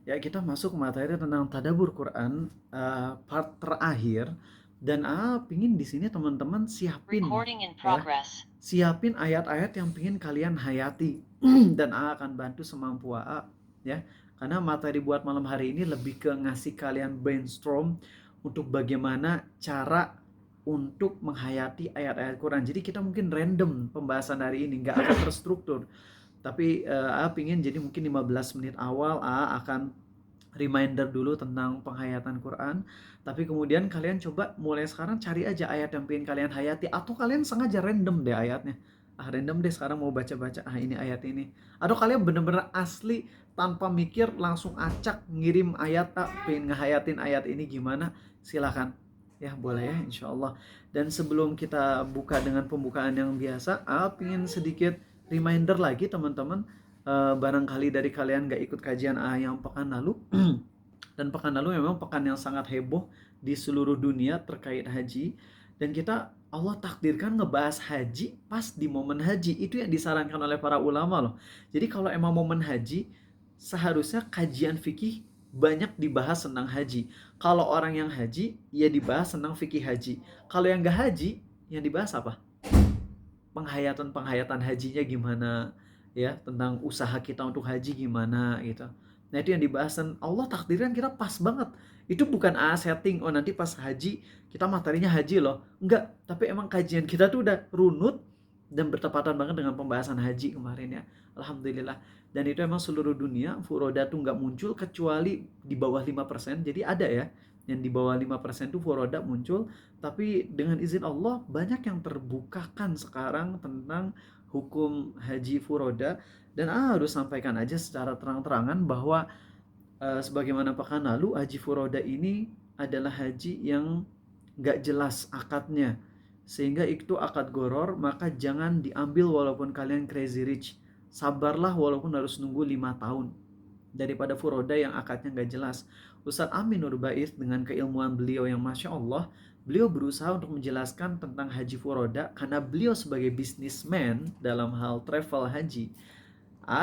Ya, kita masuk materi tentang tadabbur Quran, part terakhir, dan pingin di sini teman-teman siapin Recording in ya. progress. Siapin ayat-ayat yang pingin kalian hayati dan akan bantu semampu ya. Karena materi buat malam hari ini lebih ke ngasih kalian brainstorm untuk bagaimana cara untuk menghayati ayat-ayat Quran. Jadi kita mungkin random pembahasan hari ini, nggak akan terstruktur. Tapi pingin jadi mungkin 15 menit awal akan reminder dulu tentang penghayatan Quran. Tapi kemudian kalian coba mulai sekarang cari aja ayat yang pengen kalian hayati. Atau kalian sengaja random deh ayatnya. Random deh sekarang mau baca-baca. Ini ayat ini. Atau kalian bener-bener asli tanpa mikir langsung acak ngirim ayat. Pengen ngehayatin ayat ini gimana. Silakan. Ya boleh ya insya Allah. Dan sebelum kita buka dengan pembukaan yang biasa, pengen sedikit reminder lagi teman-teman. Barangkali dari kalian gak ikut kajian yang pekan lalu. Dan pekan lalu memang pekan yang sangat heboh di seluruh dunia terkait haji. Dan kita Allah takdirkan ngebahas haji pas di momen haji. Itu yang disarankan oleh para ulama loh. Jadi kalau emang momen haji, seharusnya kajian fikih banyak dibahas tentang haji. Kalau orang yang haji, ya dibahas tentang fikih haji. Kalau yang gak haji, yang dibahas apa? Penghayatan hajinya gimana, ya, tentang usaha kita untuk haji gimana gitu. Nah itu yang dibahas, dan Allah takdirkan kita pas banget. Itu bukan setting, nanti pas haji kita materinya haji loh, enggak. Tapi emang kajian kita tuh udah runut dan bertepatan banget dengan pembahasan haji kemarin ya. Alhamdulillah. Dan itu emang seluruh dunia furoda tuh nggak muncul kecuali di bawah 5%. Jadi ada ya yang di bawah 5% tuh furoda muncul. Tapi dengan izin Allah banyak yang terbukakan sekarang tentang hukum haji furoda. Dan harus sampaikan aja secara terang-terangan bahwa sebagaimana pekan lalu, haji furoda ini adalah haji yang gak jelas akadnya, sehingga itu akad goror. Maka jangan diambil walaupun kalian crazy rich. Sabarlah walaupun harus nunggu 5 tahun daripada furoda yang akadnya gak jelas. Ustadz Amin Nurbais dengan keilmuan beliau yang Masya Allah, beliau berusaha untuk menjelaskan tentang haji furoda. Karena beliau sebagai businessman dalam hal travel haji,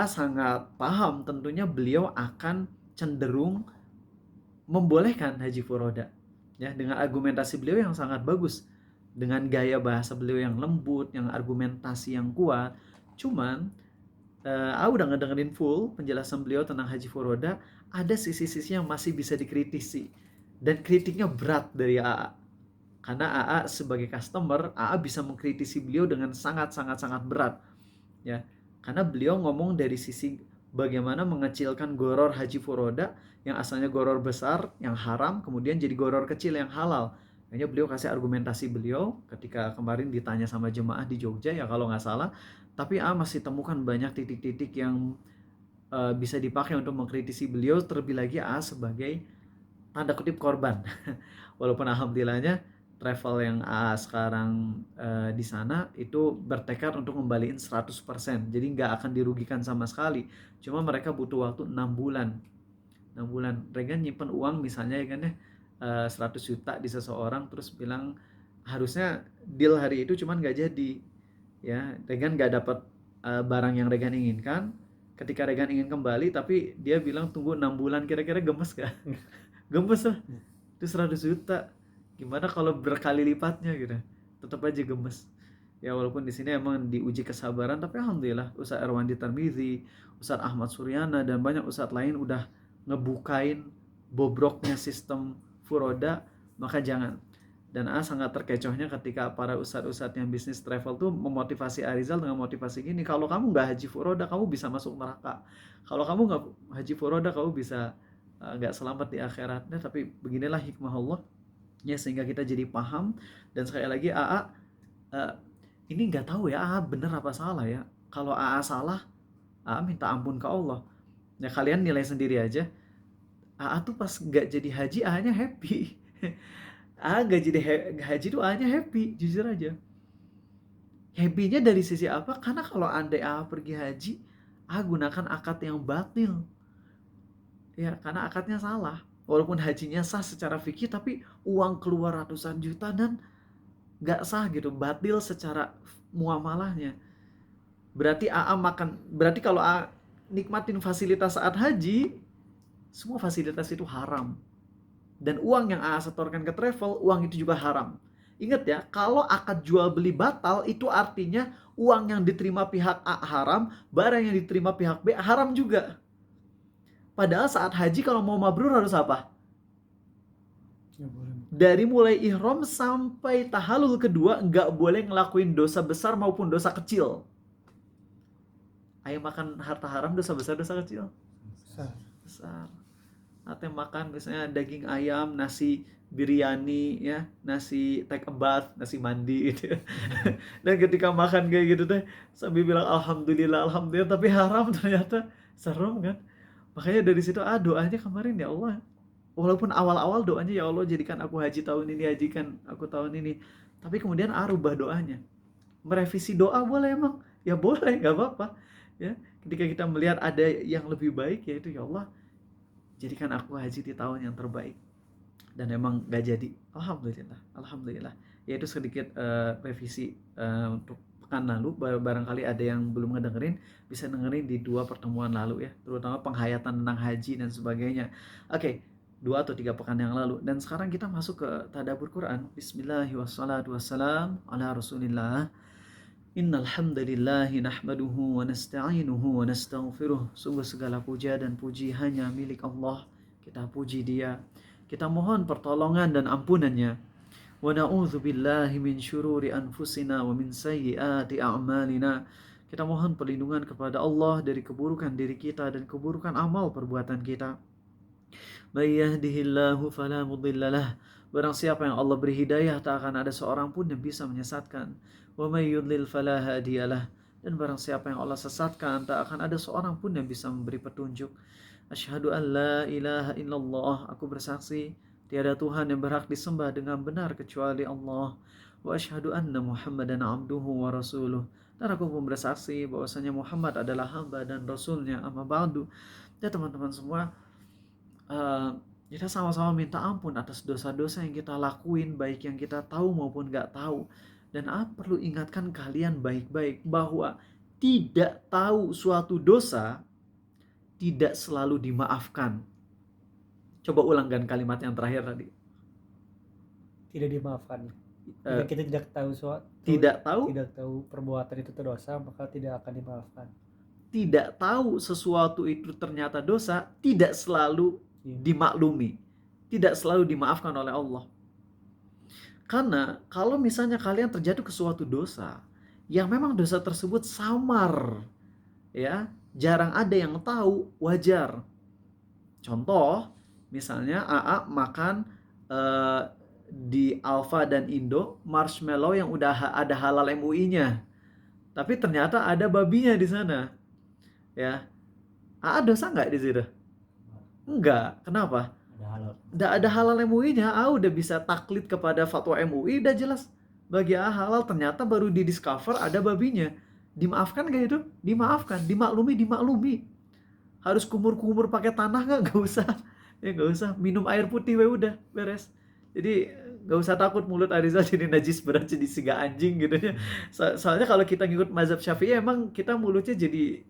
sangat paham. Tentunya beliau akan cenderung membolehkan haji furoda ya, dengan argumentasi beliau yang sangat bagus, dengan gaya bahasa beliau yang lembut, yang argumentasi yang kuat. Cuman udah ngedengerin full penjelasan beliau tentang haji furoda, ada sisi-sisi yang masih bisa dikritisi, dan kritiknya berat dari karena sebagai customer, bisa mengkritisi beliau dengan sangat berat ya. Karena beliau ngomong dari sisi bagaimana mengecilkan goror haji furoda yang asalnya goror besar yang haram kemudian jadi goror kecil yang halal. Kayaknya beliau kasih argumentasi beliau ketika kemarin ditanya sama jemaah di Jogja ya kalau nggak salah. Tapi masih temukan banyak titik-titik yang bisa dipakai untuk mengkritisi beliau, terlebih lagi sebagai tanda kutip korban. Walaupun alhamdulillahnya travel yang sekarang di sana itu bertekad untuk ngembaliin 100%. Jadi nggak akan dirugikan sama sekali. Cuma mereka butuh waktu 6 bulan. 6 bulan. Regan nyimpen uang misalnya ya kan ya, 100 juta di seseorang, terus bilang harusnya deal hari itu cuman nggak jadi. Ya, Regan nggak dapat barang yang Regan inginkan. Ketika Regan ingin kembali tapi dia bilang tunggu 6 bulan, kira-kira gemes gak? Gemes lah, itu 100 juta. Gimana kalau berkali lipatnya gitu? Tetap aja gemes. Ya walaupun di sini emang diuji kesabaran, tapi alhamdulillah Ustadz Erwandi Tarmizi, Ustadz Ahmad Suryana, dan banyak ustadz lain udah ngebukain bobroknya sistem furoda. Maka jangan. Dan sangat terkecohnya ketika para ustadz-ustadz yang bisnis travel tuh memotivasi Arizal dengan motivasi gini, kalau kamu nggak haji furoda kamu bisa masuk neraka, kalau kamu nggak haji furoda kamu bisa nggak selamat di akhiratnya. Tapi beginilah hikmah Allah ya, sehingga kita jadi paham. Dan sekali lagi uh, ini nggak tahu ya bener apa salah ya. Kalau salah, minta ampun ke Allah ya, kalian nilai sendiri aja. Tuh pas nggak jadi haji nya happy. Nggak jadi haji tuh nya happy, jujur aja. Happy-nya dari sisi apa? Karena kalau andai pergi haji, gunakan akad yang batil ya, karena akadnya salah. Walaupun hajinya sah secara fikih, tapi uang keluar ratusan juta dan gak sah gitu, batil secara muamalahnya. Berarti berarti kalau nikmatin fasilitas saat haji, semua fasilitas itu haram. Dan uang yang AA setorkan ke travel, uang itu juga haram. Ingat ya, kalau akad jual beli batal, itu artinya uang yang diterima pihak A haram, barang yang diterima pihak B haram juga. Padahal saat haji kalau mau mabrur harus apa? Dari mulai ihram sampai tahalul kedua, nggak boleh ngelakuin dosa besar maupun dosa kecil. Ayo makan harta haram, dosa besar, dosa kecil? Besar. Atau makan misalnya daging ayam, nasi biryani ya, nasi take a bath, nasi mandi gitu. Dan ketika makan kayak gitu teh sambil bilang alhamdulillah, alhamdulillah, tapi haram ternyata, serem kan? Makanya dari situ doanya kemarin, ya Allah, walaupun awal-awal doanya ya Allah jadikan aku haji tahun ini, hajikan aku tahun ini, tapi kemudian rubah doanya, merevisi doa. Boleh emang? Ya boleh, nggak apa-apa ya. Ketika kita melihat ada yang lebih baik, yaitu ya Allah jadikan aku haji di tahun yang terbaik. Dan emang gak jadi, alhamdulillah, alhamdulillah. Yaitu sedikit revisi untuk pekan lalu. Barangkali ada yang belum ngedengerin, bisa dengerin di 2 pertemuan lalu ya, terutama penghayatan tentang haji dan sebagainya. Oke, 2 atau 3 pekan yang lalu. Dan sekarang kita masuk ke tadabbur Quran. Bismillahirrahmanirrahim. Ala Rasulillah. Innal hamdalillahi nahmaduhu wa nasta'inuhu wa nastaghfiruh. Sungguh segala puja dan puji hanya milik Allah. Kita puji Dia. Kita mohon pertolongan dan ampunannya. Wa na'udzu billahi min syururi anfusina wa min sayyiati a'malina. Kita mohon perlindungan kepada Allah dari keburukan diri kita dan keburukan amal perbuatan kita. May yahdihillahu fala mudhillalah. Barang siapa yang Allah beri hidayah, tak akan ada seorang pun yang bisa menyesatkan. Wa may yudlil fala hadiyalah. Dan barang siapa yang Allah sesatkan, tak akan ada seorang pun yang bisa memberi petunjuk. Asyhadu an la ilaha illallah. Aku bersaksi tiada Tuhan yang berhak disembah dengan benar kecuali Allah. Wa asyhadu anna Muhammadan abduhu wa rasuluh. Dan aku pun bersaksi bahwasanya Muhammad adalah hamba dan rasulnya. Amma ba'du. Ya teman-teman semua, kita sama-sama minta ampun atas dosa-dosa yang kita lakuin, baik yang kita tahu maupun gak tahu. Dan perlu ingatkan kalian baik-baik bahwa tidak tahu suatu dosa tidak selalu dimaafkan. Coba ulangkan kalimat yang terakhir tadi. Tidak dimaafkan. Jika kita tidak tahu perbuatan itu dosa, maka tidak akan dimaafkan. Tidak tahu sesuatu itu ternyata dosa tidak selalu dimaklumi, tidak selalu dimaafkan oleh Allah. Karena kalau misalnya kalian terjatuh ke suatu dosa yang memang dosa tersebut samar, ya, jarang ada yang tahu, wajar. Contoh, misalnya AA makan di Alfa dan Indo marshmallow yang udah ada halal MUI-nya, tapi ternyata ada babinya di sana, ya. AA dosa nggak di situ? Enggak. Kenapa? Udah ada halal MUI-nya, udah bisa taklid kepada fatwa MUI, udah jelas bagi halal. Ternyata baru di-discover ada babinya. Dimaafkan gak itu? Dimaafkan. Dimaklumi. Harus kumur-kumur pakai tanah nggak usah. Ya nggak usah. Minum air putih udah beres. Jadi nggak usah takut mulut Ariza jadi najis berat, jadi siga anjing gitu ya. Soalnya kalau kita ngikut mazhab Syafi'i, emang kita mulutnya jadi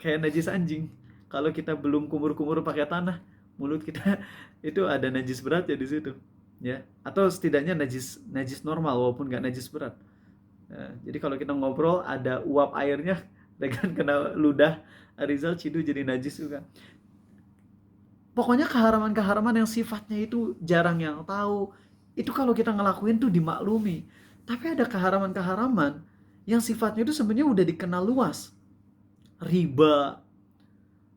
kayak najis anjing. Kalau kita belum kumur-kumur pakai tanah, mulut kita itu ada najis berat ya di situ, ya. Atau setidaknya najis normal walaupun nggak najis berat. Nah, jadi kalau kita ngobrol ada uap airnya dengan kena ludah Arizal, Cidu jadi najis juga. Pokoknya keharaman-keharaman yang sifatnya itu jarang yang tahu. Itu kalau kita ngelakuin tuh dimaklumi. Tapi ada keharaman-keharaman yang sifatnya itu sebenarnya udah dikenal luas. Riba,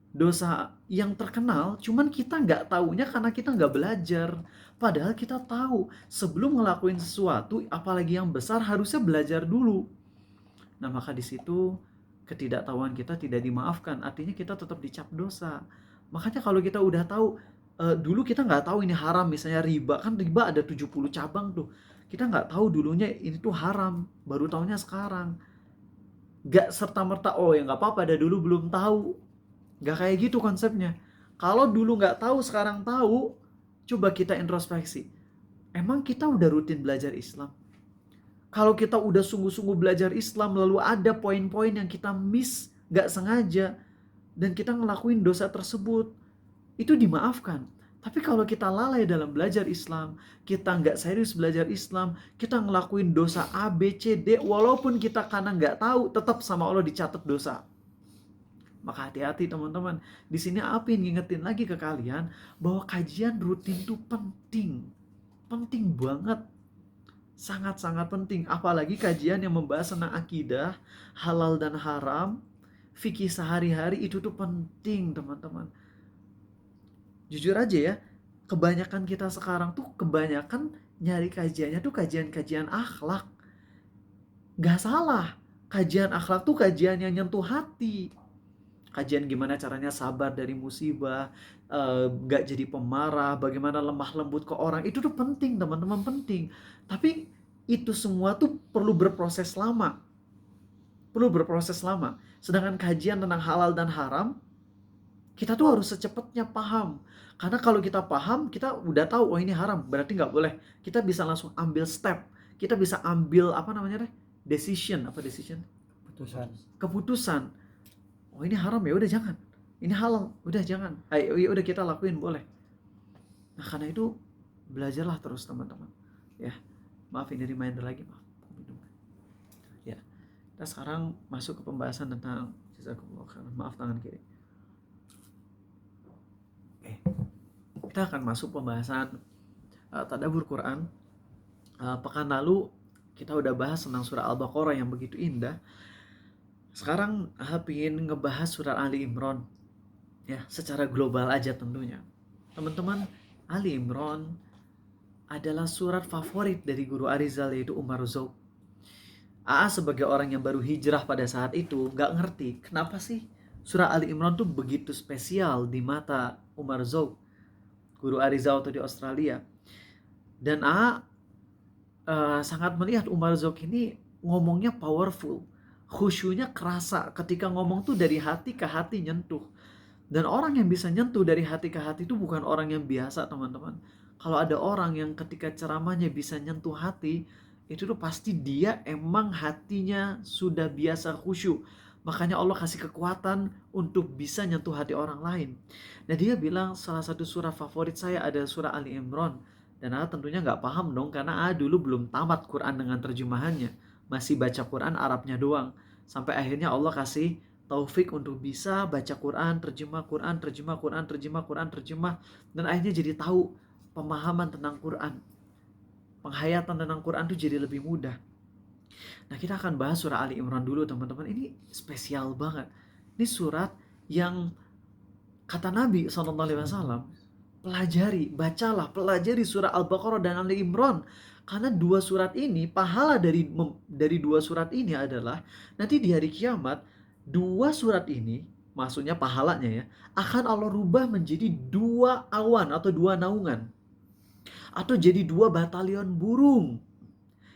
dosa yang terkenal, cuman kita nggak taunya karena kita nggak belajar. Padahal kita tahu sebelum ngelakuin sesuatu, apalagi yang besar, harusnya belajar dulu. Nah, maka di situ ketidaktahuan kita tidak dimaafkan, artinya kita tetap dicap dosa. Makanya kalau kita udah tahu, dulu kita nggak tahu ini haram, misalnya riba, kan riba ada 70 cabang tuh. Kita nggak tahu dulunya ini tuh haram, baru taunya sekarang. Nggak serta-merta, oh ya nggak apa-apa, dulu belum tahu. Gak kayak gitu konsepnya. Kalau dulu gak tahu, sekarang tahu, coba kita introspeksi. Emang kita udah rutin belajar Islam? Kalau kita udah sungguh-sungguh belajar Islam, lalu ada poin-poin yang kita miss, gak sengaja, dan kita ngelakuin dosa tersebut, itu dimaafkan. Tapi kalau kita lalai dalam belajar Islam, kita nggak serius belajar Islam, kita ngelakuin dosa A, B, C, D, walaupun kita karena nggak tahu, tetap sama Allah dicatat dosa. Maka hati-hati teman-teman. Di sini Apin ngingetin lagi ke kalian bahwa kajian rutin itu penting. Penting banget. Sangat-sangat penting. Apalagi kajian yang membahas tentang akidah, halal dan haram, fikih sehari-hari, itu tuh penting teman-teman. Jujur aja ya, kebanyakan kita sekarang tuh kebanyakan nyari kajiannya tuh kajian-kajian akhlak. Gak salah, kajian akhlak tuh kajian yang nyentuh hati. Kajian gimana caranya sabar dari musibah, gak jadi pemarah, bagaimana lemah lembut ke orang, itu tuh penting teman-teman, penting. Tapi itu semua tuh perlu berproses lama. Sedangkan kajian tentang halal dan haram, kita tuh harus secepatnya paham. Karena kalau kita paham, kita udah tahu, oh ini haram, berarti nggak boleh. Kita bisa langsung ambil step. Kita bisa ambil, decision. Keputusan. Oh ini haram, ya udah jangan. Ini halal, udah jangan. Ya udah kita lakuin, boleh. Nah karena itu, belajarlah terus teman-teman. Ya, maaf ini reminder lagi, maaf. Ya, kita sekarang masuk ke pembahasan tentang maaf tangan kiri. Kita akan masuk pembahasan tadabbur Quran. Pekan lalu kita udah bahas tentang surah Al-Baqarah yang begitu indah. Sekarang ingin ngebahas surah Ali Imran. Ya, secara global aja tentunya. Teman-teman, Ali Imran adalah surat favorit dari guru Arizal, yaitu Umar Zauk. AA sebagai orang yang baru hijrah pada saat itu gak ngerti kenapa sih surah Ali Imran tuh begitu spesial di mata Umar Zauk, guru Arizal tuh di Australia. Dan AA sangat melihat Umar Zauk ini ngomongnya powerful, khusyunya kerasa ketika ngomong tuh dari hati ke hati nyentuh. Dan orang yang bisa nyentuh dari hati ke hati itu bukan orang yang biasa teman-teman. Kalau ada orang yang ketika ceramahnya bisa nyentuh hati, itu tuh pasti dia emang hatinya sudah biasa khusyuk. Makanya Allah kasih kekuatan untuk bisa nyentuh hati orang lain. Nah dia bilang salah satu surah favorit saya adalah surah Ali Imran. Dan A tentunya nggak paham dong, karena A dulu belum tamat Quran dengan terjemahannya. Masih baca Quran Arabnya doang. Sampai akhirnya Allah kasih taufik untuk bisa baca Quran, terjemah Quran, terjemah. Dan akhirnya jadi tahu pemahaman tentang Quran. Penghayatan tentang Quran itu jadi lebih mudah. Nah kita akan bahas surah Ali Imran dulu teman-teman. Ini spesial banget. Ini surat yang kata Nabi SAW, pelajari surah Al-Baqarah dan Ali Imran. Karena dua surat ini, pahala dari dua surat ini adalah nanti di hari kiamat, dua surat ini, maksudnya pahalanya ya, akan Allah rubah menjadi dua awan atau dua naungan. Atau jadi dua batalion burung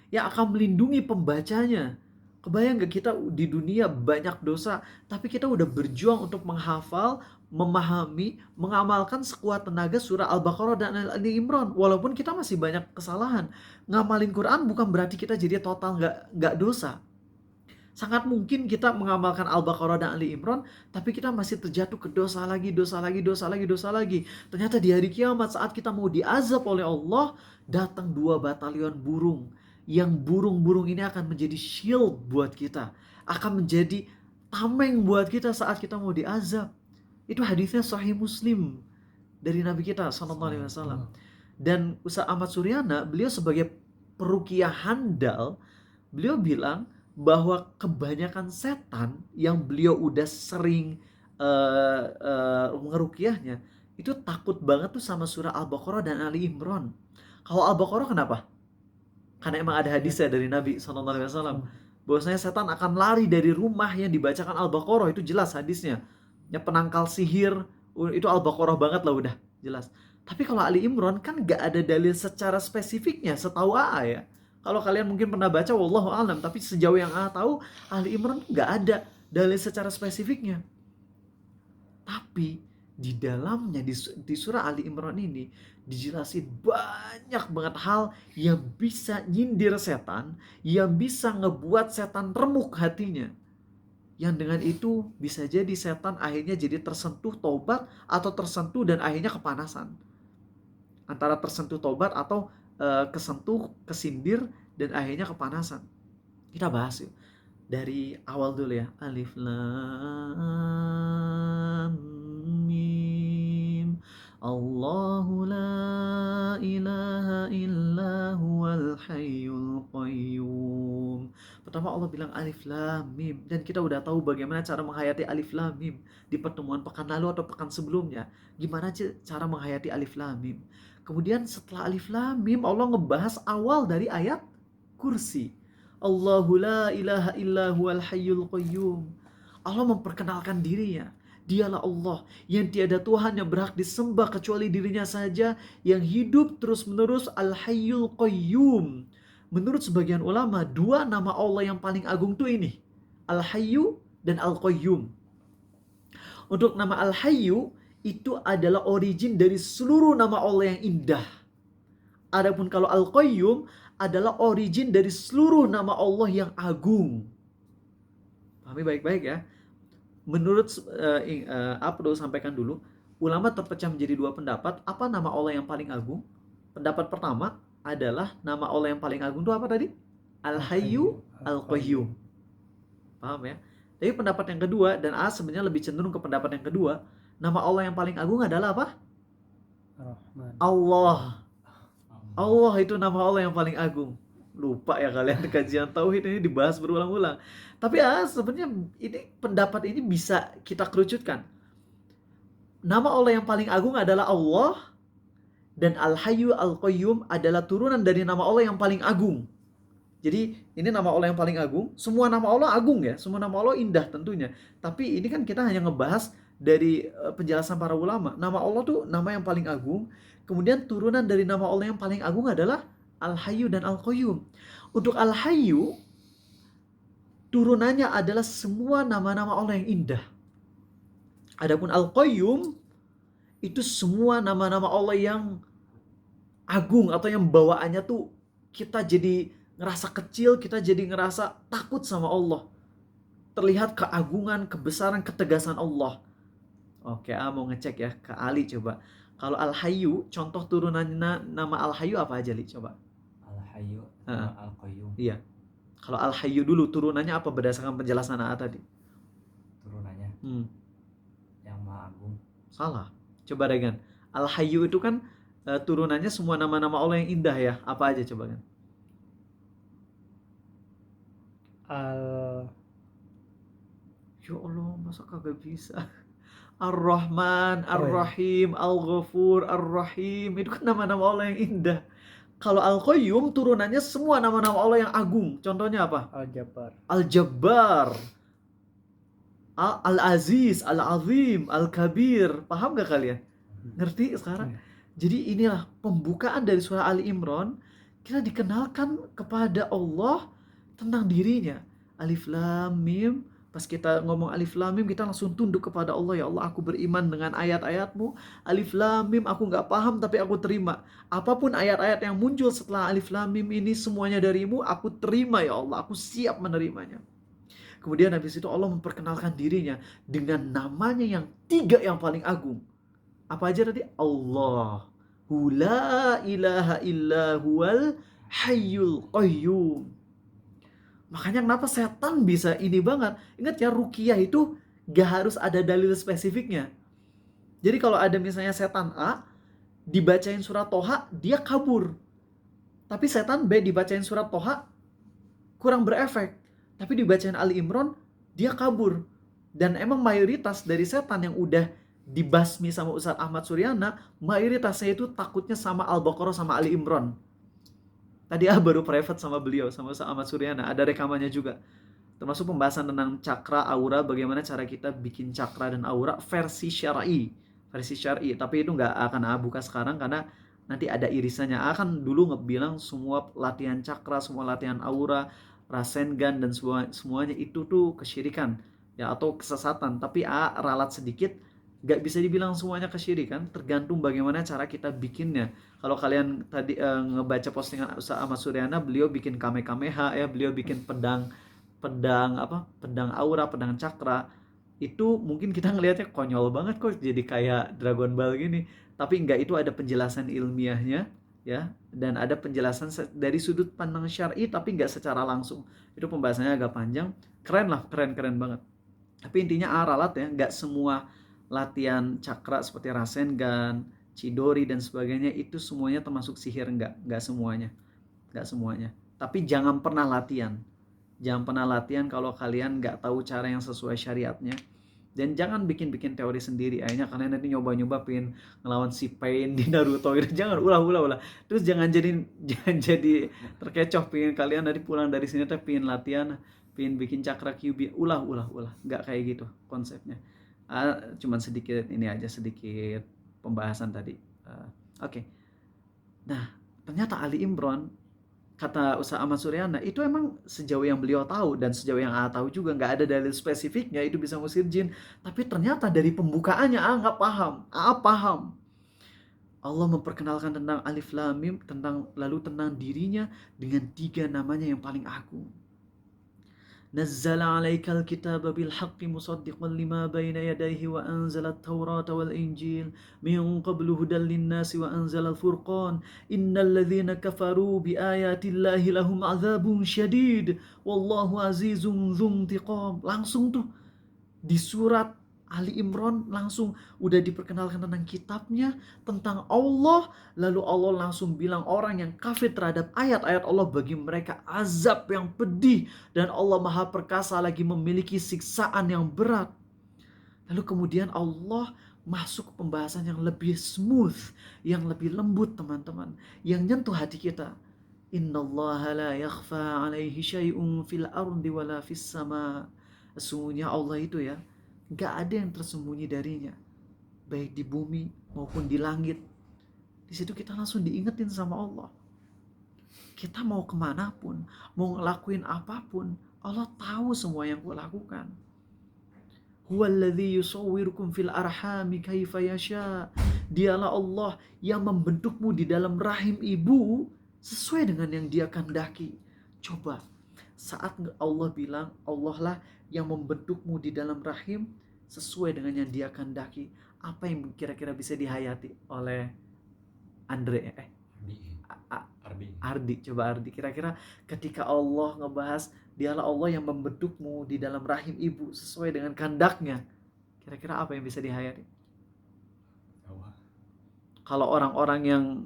yang akan melindungi pembacanya. Kebayang gak kita di dunia banyak dosa, tapi kita udah berjuang untuk menghafal, memahami, mengamalkan sekuat tenaga surah Al-Baqarah dan Ali Imran. Walaupun kita masih banyak kesalahan. Ngamalin Quran bukan berarti kita jadi total gak dosa. Sangat mungkin kita mengamalkan Al-Baqarah dan Ali Imran, tapi kita masih terjatuh ke dosa lagi. Ternyata di hari kiamat saat kita mau diazab oleh Allah, datang dua batalion burung. Yang burung-burung ini akan menjadi shield buat kita. Akan menjadi tameng buat kita saat kita mau diazab. Itu hadisnya Sahih Muslim dari Nabi kita SAW. Dan Ustaz Ahmad Suryana, beliau sebagai peruqyah handal, beliau bilang bahwa kebanyakan setan yang beliau udah sering ngeruqyahnya itu takut banget tuh sama surah Al-Baqarah dan Ali Imran. Kalau Al-Baqarah kenapa? Karena emang ada hadisnya dari Nabi SAW bahwasanya setan akan lari dari rumah yang dibacakan Al-Baqarah, itu jelas hadisnya. Ya penangkal sihir itu Al-Baqarah banget lah, udah jelas. Tapi kalau Ali Imran kan gak ada dalil secara spesifiknya setahu AA ya. Kalau kalian mungkin pernah baca, wallahu alam, tapi sejauh yang AA tahu, Ali Imran nggak ada dalil secara spesifiknya. Tapi di dalamnya, di surah Ali Imran ini, dijelasin banyak banget hal yang bisa nyindir setan, yang bisa ngebuat setan remuk hatinya. yang dengan itu bisa jadi setan akhirnya jadi tersentuh tobat atau tersentuh dan akhirnya kepanasan. Antara tersentuh tobat atau kesentuh, kesindir dan akhirnya kepanasan. Kita bahas yuk. Dari awal dulu ya. Alif lam mim. Allahu la ilaha illa huwal hayyul qayyum. Pertama Allah bilang alif lam mim, dan kita udah tahu bagaimana cara menghayati alif lam mim di pertemuan pekan lalu atau pekan sebelumnya. Gimana cara menghayati alif lam mim? Kemudian setelah alif lam mim Allah ngebahas awal dari ayat kursi. Allahu la ilaha illa huwal hayyul qayyum. Allah memperkenalkan dirinya. Dialah Allah yang tiada Tuhan yang berhak disembah kecuali dirinya saja, yang hidup terus-menerus, Al-Hayyul Qayyum. Menurut sebagian ulama, dua nama Allah yang paling agung tuh ini, Al-Hayyu dan Al-Qayyum. Untuk nama Al-Hayyu itu adalah origin dari seluruh nama Allah yang indah. Adapun kalau Al-Qayyum adalah origin dari seluruh nama Allah yang agung. Pahami baik-baik ya. Menurut apa dulu sampaikan dulu, ulama terpecah menjadi dua pendapat. Apa nama Allah yang paling agung? Pendapat pertama adalah nama Allah yang paling agung itu apa tadi? Al-Hayyu Al-Qayyum. Paham ya? Tapi pendapat yang kedua, dan sebenarnya lebih cenderung ke pendapat yang kedua, nama Allah yang paling agung adalah apa? Ar-Rahman. Allah. Allah itu nama Allah yang paling agung. Lupa ya kalian, kajian tauhid ini dibahas berulang-ulang. Tapi sebenarnya ini pendapat ini bisa kita kerucutkan. Nama Allah yang paling agung adalah Allah, dan Al-Hayyu Al-Qayyum adalah turunan dari nama Allah yang paling agung. Jadi ini nama Allah yang paling agung. Semua nama Allah agung ya, semua nama Allah indah tentunya. Tapi ini kan kita hanya ngebahas dari penjelasan para ulama. Nama Allah tuh nama yang paling agung. Kemudian turunan dari nama Allah yang paling agung adalah Al-Hayyu dan Al-Qayyum. Untuk Al-Hayyu, turunannya adalah semua nama-nama Allah yang indah. Adapun Al-Qayyum, itu semua nama-nama Allah yang agung, atau yang bawaannya tuh kita jadi ngerasa kecil, kita jadi ngerasa takut sama Allah. Terlihat keagungan, kebesaran, ketegasan Allah. Oke, mau ngecek ya ke Ali coba. Kalau Al-Hayyu, contoh turunannya nama Al-Hayyu apa aja, Li? Coba. Al-Hayyu sama Al-Qayyum. Iya. Kalau Al-Hayyu dulu turunannya apa berdasarkan penjelasan tadi? Turunannya yang Maha Agung. Salah. Coba dengan Al-Hayyu itu kan turunannya semua nama-nama Allah yang indah ya. Apa aja coba kan? Ya Allah, masa kagak bisa? Ar-Rahman, Ar-Rahim, Al-Ghafur, Ar-Rahim. Itu kan nama-nama Allah yang indah. Kalau Al-Qayyum turunannya semua nama-nama Allah yang agung. Contohnya apa? Al-Jabbar. Al-Jabbar, Al-Aziz, Al-Azim, Al-Kabir. Paham gak kalian? Ngerti sekarang? Jadi inilah pembukaan dari surah Ali Imran. Kita dikenalkan kepada Allah tentang dirinya. Alif Lam Mim. Pas kita ngomong Alif Lam Mim, kita langsung tunduk kepada Allah. Ya Allah, aku beriman dengan ayat-ayatmu. Alif Lam Mim, aku gak paham tapi aku terima. Apapun ayat-ayat yang muncul setelah Alif Lam Mim ini, semuanya darimu, aku terima ya Allah. Aku siap menerimanya. Kemudian habis itu Allah memperkenalkan dirinya dengan namanya yang 3 yang paling agung. Apa aja tadi? Allah. La ilaha illa huwal hayyul qayyum. Makanya kenapa setan bisa ini banget. Ingat ya, ruqyah itu gak harus ada dalil spesifiknya. Jadi kalau ada misalnya setan A, dibacain surat Toha, dia kabur. Tapi setan B dibacain surat Toha, kurang berefek. Tapi dibacain Ali Imran, dia kabur. Dan emang mayoritas dari setan yang udah dibasmi sama Ustadz Ahmad Suryana, mayoritasnya itu takutnya sama Al-Baqarah sama Ali Imran. Tadi baru private sama beliau, sama Ustadz Ahmad Suryana, ada rekamannya juga. Termasuk pembahasan tentang cakra, aura, bagaimana cara kita bikin cakra dan aura versi syar'i. Tapi itu nggak akan buka sekarang karena nanti ada irisannya. Akan dulu ngebilang semua latihan cakra, semua latihan aura, Rasengan dan semuanya itu tuh kesyirikan ya, atau kesesatan. Tapi ralat sedikit, gak bisa dibilang semuanya kesyirikan, tergantung bagaimana cara kita bikinnya. Kalau kalian tadi ngebaca postingan Ustaz Ahmad Suryana, beliau bikin kamehameha ya, beliau bikin pedang pedang aura, pedang cakra, itu mungkin kita ngelihatnya konyol banget kok jadi kayak Dragon Ball gini, tapi enggak, itu ada penjelasan ilmiahnya ya, dan ada penjelasan dari sudut pandang syar'i tapi enggak secara langsung. Itu pembahasannya agak panjang, keren lah, keren banget. Tapi intinya aralat ya, enggak semua latihan cakra seperti Rasengan, Chidori dan sebagainya itu semuanya termasuk sihir, enggak semuanya. Tapi jangan pernah latihan. Jangan pernah latihan kalau kalian nggak tahu cara yang sesuai syariatnya. Dan jangan bikin-bikin teori sendiri. Akhirnya kalian nanti nyoba-nyoba pengen ngelawan si Pain di Naruto gitu. Jangan, ulah. Terus jangan jadi terkecoh pengen kalian nanti pulang dari sini tuh pengen latihan, pengen bikin cakra kyubi. Ulah. Nggak kayak gitu konsepnya. Cuman sedikit pembahasan tadi. Oke. Nah, ternyata Ali Imran, kata Ustaz Ahmad Suryana, itu emang sejauh yang beliau tahu dan sejauh yang A tahu juga nggak ada dalil spesifiknya itu bisa ngusir jin. Tapi ternyata dari pembukaannya nggak paham. Paham. Allah memperkenalkan tentang Alif Lam Mim, lalu tentang dirinya dengan 3 namanya yang paling agung. Nazzala 'alaikal kitaba bil haqqi musaddiqan lima baina yadayhi wa anzala at-taurata wal injil min qablu hudan lin-nasi wa anzala al-furqan innal ladzina kafaru bi ayatillahi lahum 'adzabun syadid wallahu azizun dzuntiqam. Langsung tuh di surat Ali Imran langsung udah diperkenalkan tentang kitabnya, tentang Allah, lalu Allah langsung bilang orang yang kafir terhadap ayat-ayat Allah bagi mereka azab yang pedih, dan Allah Maha Perkasa lagi memiliki siksaan yang berat. Lalu kemudian Allah masuk ke pembahasan yang lebih smooth, yang lebih lembut teman-teman, yang nyentuh hati kita. Innallaha la yakhfa 'alaihi syai'un fil ardi wala fis sama. Sesungguhnya Allah itu ya, gak ada yang tersembunyi darinya, baik di bumi maupun di langit. Di situ kita langsung diingetin sama Allah. Kita mau kemanapun, mau ngelakuin apapun, Allah tahu semua yang gue lakukan. Huwallazi yusawwirukum fil arhami kaifa yasha. Dialah Allah yang membentukmu di dalam rahim ibu sesuai dengan yang Dia kehendaki. Coba, saat Allah bilang Allah lah yang membentukmu di dalam rahim sesuai dengan yang Dia kehendaki, apa yang kira-kira bisa dihayati oleh Andre? Ardi, coba Ardi, kira-kira ketika Allah ngebahas Dialah Allah yang membentukmu di dalam rahim ibu sesuai dengan kehendaknya, kira-kira apa yang bisa dihayati? Kalau orang-orang yang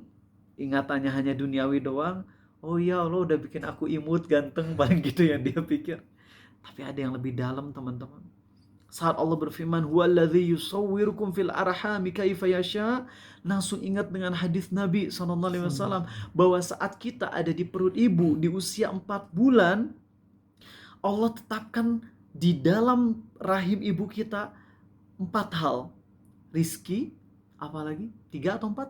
ingatannya hanya duniawi doang, oh ya Allah udah bikin aku imut, ganteng, paling gitu yang dia pikir. Tapi ada yang lebih dalam teman-teman. Saat Allah berfirman huwallazi yusawwirukum fil arhami kaifa yasha, langsung ingat dengan hadis Nabi SAW bahwa saat kita ada di perut ibu di usia 4 bulan, Allah tetapkan di dalam rahim ibu kita 4 hal. Rizki, apalagi 3 atau 4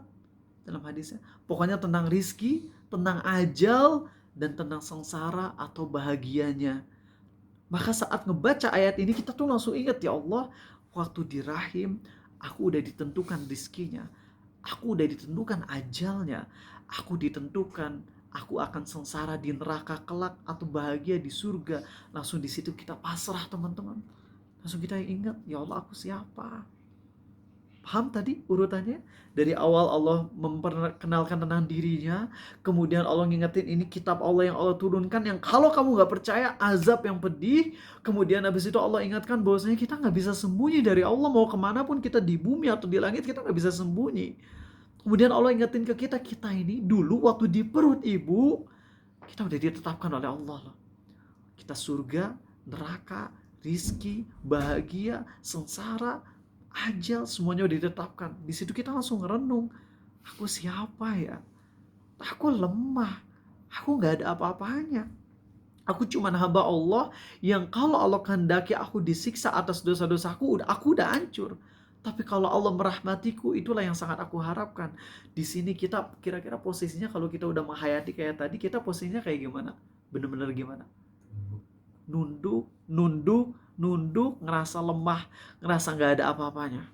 dalam hadisnya. Pokoknya tentang rizki, tentang ajal, dan tentang sengsara atau bahagianya. Maka saat ngebaca ayat ini kita tuh langsung ingat, ya Allah, waktu di rahim aku udah ditentukan rizkinya, aku udah ditentukan ajalnya, aku ditentukan aku akan sengsara di neraka kelak atau bahagia di surga. Langsung di situ kita pasrah teman-teman. Langsung kita ingat, ya Allah aku siapa? Paham tadi urutannya? Dari awal Allah memperkenalkan tentang dirinya, kemudian Allah ngingetin ini kitab Allah yang Allah turunkan, yang kalau kamu gak percaya azab yang pedih. Kemudian habis itu Allah ingatkan bahwasanya kita gak bisa sembunyi dari Allah, mau kemana pun kita di bumi atau di langit kita gak bisa sembunyi. Kemudian Allah ingetin ke kita ini dulu waktu di perut ibu kita udah ditetapkan oleh Allah loh. Kita surga, neraka, rizki, bahagia, sengsara, ajal, semuanya udah ditetapkan. Di situ kita langsung ngerenung, aku siapa ya? Aku lemah, aku nggak ada apa-apanya. Aku cuma hamba Allah yang kalau Allah kehendaki aku disiksa atas dosa-dosaku, aku udah hancur. Tapi kalau Allah merahmatiku, itulah yang sangat aku harapkan. Di sini kita kira-kira posisinya kalau kita udah menghayati kayak tadi, kita posisinya kayak gimana? Bener-bener gimana? Nunduk, ngerasa lemah, ngerasa gak ada apa-apanya.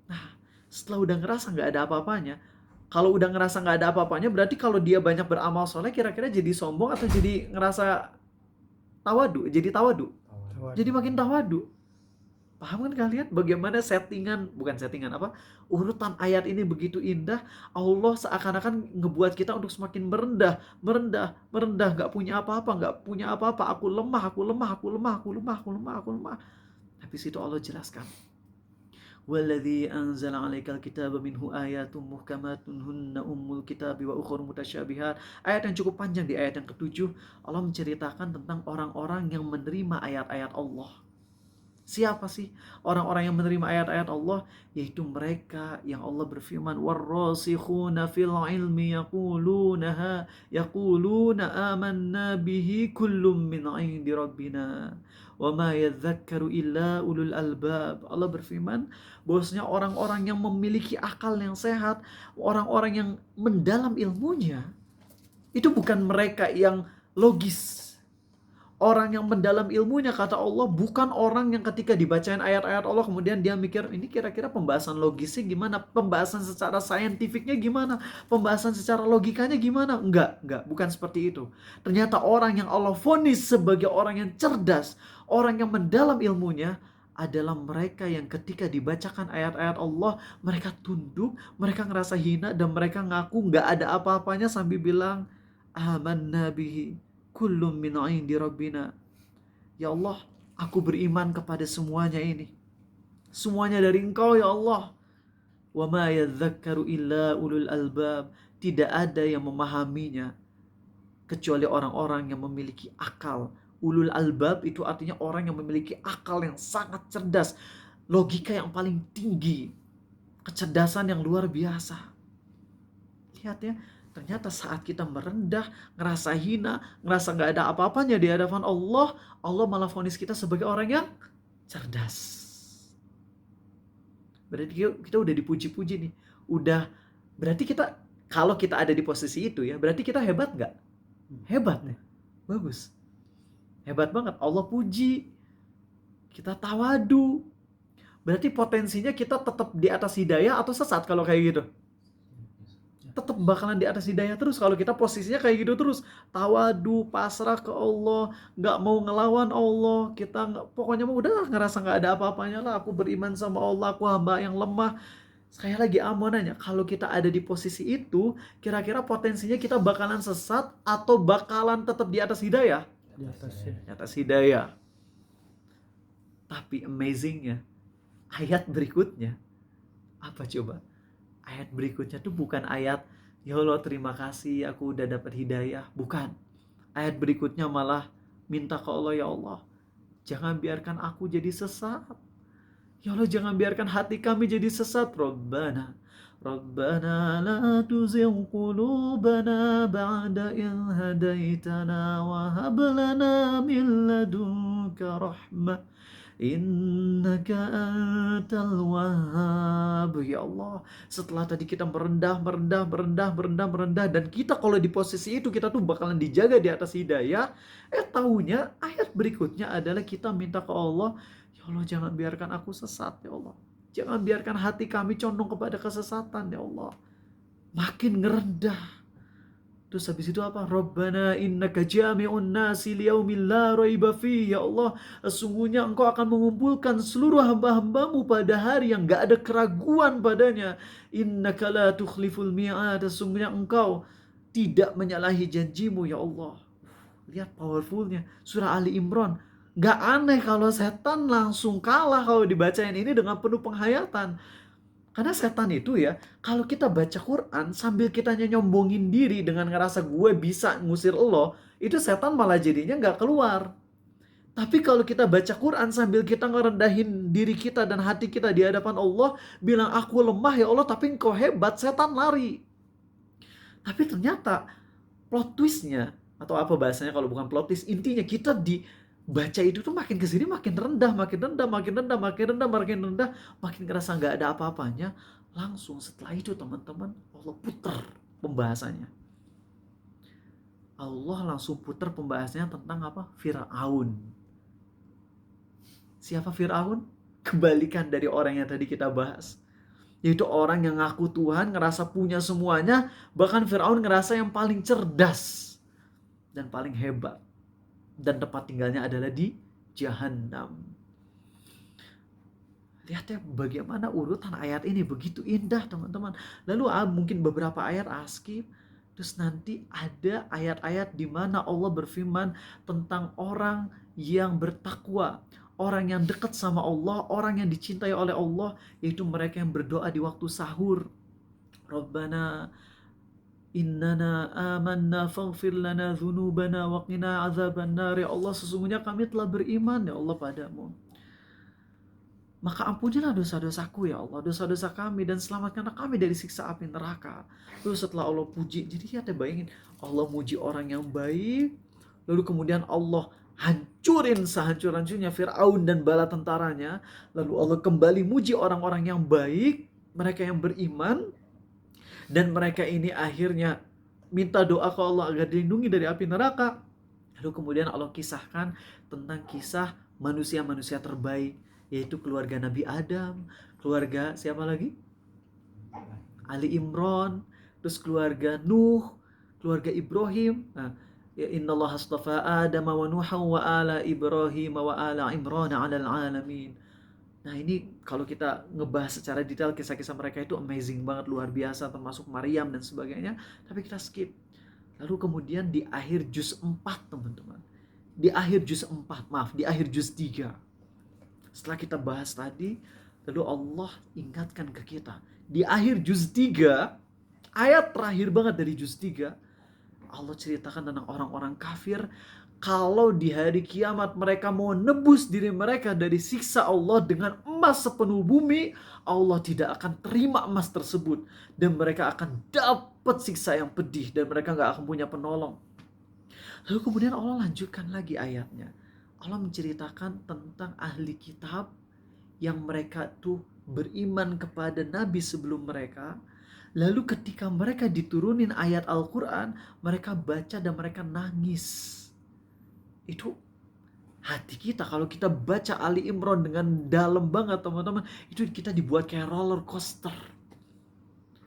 Nah, setelah udah ngerasa gak ada apa-apanya, kalau udah ngerasa gak ada apa-apanya, berarti kalau dia banyak beramal soleh, kira-kira jadi sombong atau jadi ngerasa tawadu, jadi tawadu. Tawadu. Jadi makin tawadu. Paham kan kalian bagaimana urutan ayat ini begitu indah. Allah seakan-akan ngebuat kita untuk semakin merendah, nggak punya apa-apa, aku lemah. Tapi situ Allah jelaskan, waladzi anzala 'alaikal kitaba minhu ayatun muhkamatun hunna ummul kitabi wa ukhra mutasyabihat. Ayat yang cukup panjang, di ayat yang ke-7 Allah menceritakan tentang orang-orang yang menerima ayat-ayat Allah. Siapa sih orang-orang yang menerima ayat-ayat Allah? Yaitu mereka yang Allah berfirman, warrasikhuna fil ilmi yaquluna amanna bihi kullum min 'indi rabbina wa ma yadhakkaru illa ulul albab. Allah berfirman bahwasanya orang-orang yang memiliki akal yang sehat, orang-orang yang mendalam ilmunya, itu bukan mereka yang logis. Orang yang mendalam ilmunya, kata Allah, bukan orang yang ketika dibacain ayat-ayat Allah kemudian dia mikir, ini kira-kira pembahasan logisnya gimana, pembahasan secara saintifiknya gimana, pembahasan secara logikanya gimana. Enggak, bukan seperti itu. Ternyata orang yang Allah vonis sebagai orang yang cerdas, orang yang mendalam ilmunya, adalah mereka yang ketika dibacakan ayat-ayat Allah, mereka tunduk, mereka ngerasa hina, dan mereka ngaku nggak ada apa-apanya sambil bilang, amanna bihi kullum min 'indi rabbina. Ya Allah, aku beriman kepada semuanya ini. Semuanya dari Engkau ya Allah. Wa ma yadhakkaru illa ulul albab. Tidak ada yang memahaminya kecuali orang-orang yang memiliki akal. Ulul albab itu artinya orang yang memiliki akal yang sangat cerdas, logika yang paling tinggi, kecerdasan yang luar biasa. Lihat ya, ternyata saat kita merendah, ngerasa hina, ngerasa gak ada apa-apanya di hadapan Allah, Allah malah vonis kita sebagai orang yang cerdas. Berarti kita udah dipuji-puji nih. Berarti kita, kalau kita ada di posisi itu ya, berarti kita hebat gak? Hebat nih. Bagus. Hebat banget. Allah puji. Kita tawadu. Berarti potensinya kita tetap di atas hidayah atau sesat kalau kayak gitu? Tetap bakalan di atas hidayah terus kalau kita posisinya kayak gitu terus, tawadu, pasrah ke Allah, nggak mau ngelawan Allah, kita pokoknya udah ngerasa nggak ada apa-apanya lah, aku beriman sama Allah, aku hamba yang lemah. Sekali lagi mau nanya, kalau kita ada di posisi itu, kira-kira potensinya kita bakalan sesat atau bakalan tetap di atas hidayah? Di atas hidayah. Tapi amazingnya, ayat berikutnya apa coba? Ayat berikutnya tuh bukan ayat, ya Allah terima kasih aku udah dapat hidayah. Bukan. Ayat berikutnya malah minta ke Allah, ya Allah, jangan biarkan aku jadi sesat. Ya Allah, jangan biarkan hati kami jadi sesat. Rabbana la tuzigh qulubana ba'da idh hadaitana wa hab lana min ladunka rahmah innaka antal wahhab. Ya Allah, setelah tadi kita merendah, dan kita kalau di posisi itu kita tuh bakalan dijaga di atas hidayah, taunya ayat berikutnya adalah kita minta ke Allah, ya Allah jangan biarkan aku sesat ya Allah, jangan biarkan hati kami condong kepada kesesatan ya Allah. Makin ngerendah. Terus habis itu apa? Rabbana innaka jami'un nasi liyaumin la raiba fi. Ya Allah, sesungguhnya Engkau akan mengumpulkan seluruh hamba-hambamu pada hari yang gak ada keraguan padanya. Innaka la tukhliful mi'ad. Sesungguhnya Engkau tidak menyalahi janjimu ya Allah. Lihat powerfulnya. Surah Ali Imran. Gak aneh kalau setan langsung kalah kalau dibacain ini dengan penuh penghayatan. Karena setan itu ya, kalau kita baca Quran sambil kita nyombongin diri dengan ngerasa gue bisa ngusir lo, itu setan malah jadinya gak keluar. Tapi kalau kita baca Quran sambil kita ngerendahin diri kita dan hati kita di hadapan Allah, bilang aku lemah ya Allah tapi Engkau hebat, setan lari. Tapi ternyata plot twistnya, atau apa bahasanya kalau bukan plot twist, intinya kita baca itu tuh makin kesini makin rendah, makin ngerasa nggak ada apa-apanya. Langsung setelah itu teman-teman, Allah putar pembahasannya. Allah langsung putar pembahasannya tentang apa? Fir'aun. Siapa Fir'aun? Kebalikan dari orang yang tadi kita bahas. Yaitu orang yang ngaku Tuhan, ngerasa punya semuanya, bahkan Fir'aun ngerasa yang paling cerdas dan paling hebat. dan tempat tinggalnya adalah di Jahannam. Lihat ya bagaimana urutan ayat ini begitu indah teman-teman. Lalu mungkin beberapa ayat skip. Terus nanti ada ayat-ayat di mana Allah berfirman tentang orang yang bertakwa, orang yang dekat sama Allah, orang yang dicintai oleh Allah, yaitu mereka yang berdoa di waktu sahur. Rabbana innana amanna faghfir lana dzunubana wa qina adzabannar. Ya Allah, sesungguhnya kami telah beriman ya Allah padamu. Maka ampunilah dosa-dosaku ya Allah, dosa-dosa kami, dan selamatkanlah kami dari siksa api neraka. Lalu setelah Allah puji, jadi kita bayangin Allah muji orang yang baik, lalu kemudian Allah hancurin sehancur-hancurnya Fir'aun dan bala tentaranya, lalu Allah kembali muji orang-orang yang baik, mereka yang beriman, dan mereka ini akhirnya minta doa ke Allah agar dilindungi dari api neraka. Lalu kemudian Allah kisahkan tentang kisah manusia-manusia terbaik, yaitu keluarga Nabi Adam, keluarga siapa lagi? Ali Imran, terus keluarga Nuh, keluarga Ibrahim. Nah, innallaha astafa Adam wa Nuha wa ala Ibrahim wa ala Imran 'alal alamin. Nah, ini kalau kita ngebahas secara detail kisah-kisah mereka itu amazing banget, luar biasa, termasuk Maryam dan sebagainya, tapi kita skip. Lalu kemudian di akhir juz 4 teman-teman. Di akhir juz 3. Setelah kita bahas tadi, lalu Allah ingatkan ke kita. Di akhir juz 3, ayat terakhir banget dari juz 3, Allah ceritakan tentang orang-orang kafir. Kalau di hari kiamat mereka mau nebus diri mereka dari siksa Allah dengan emas sepenuh bumi, Allah tidak akan terima emas tersebut. Dan mereka akan dapat siksa yang pedih. Dan mereka gak akan punya penolong. Lalu kemudian Allah lanjutkan lagi ayatnya. Allah menceritakan tentang ahli kitab yang mereka tuh beriman kepada Nabi sebelum mereka. Lalu ketika mereka diturunin ayat Al-Quran, mereka baca dan mereka nangis. Itu hati kita, kalau kita baca Ali Imran dengan dalam banget teman-teman, itu kita dibuat kayak roller coaster.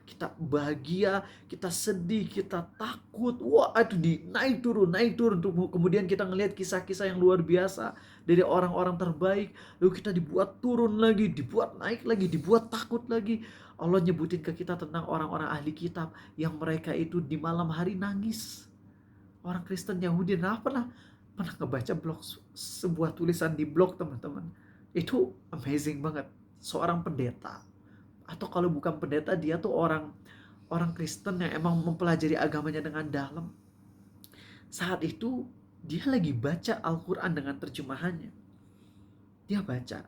Kita bahagia, kita sedih, kita takut. Wah, itu naik turun. Kemudian kita ngelihat kisah-kisah yang luar biasa dari orang-orang terbaik. Lalu kita dibuat turun lagi, dibuat naik lagi, dibuat takut lagi. Allah nyebutin ke kita tentang orang-orang ahli kitab yang mereka itu di malam hari nangis. Orang Kristen Yahudi pernah ngebaca blog, sebuah tulisan di blog teman-teman. Itu amazing banget. Seorang pendeta, atau kalau bukan pendeta, dia tuh orang Kristen yang emang mempelajari agamanya dengan dalam. Saat itu dia lagi baca Al-Quran dengan terjemahannya. Dia baca,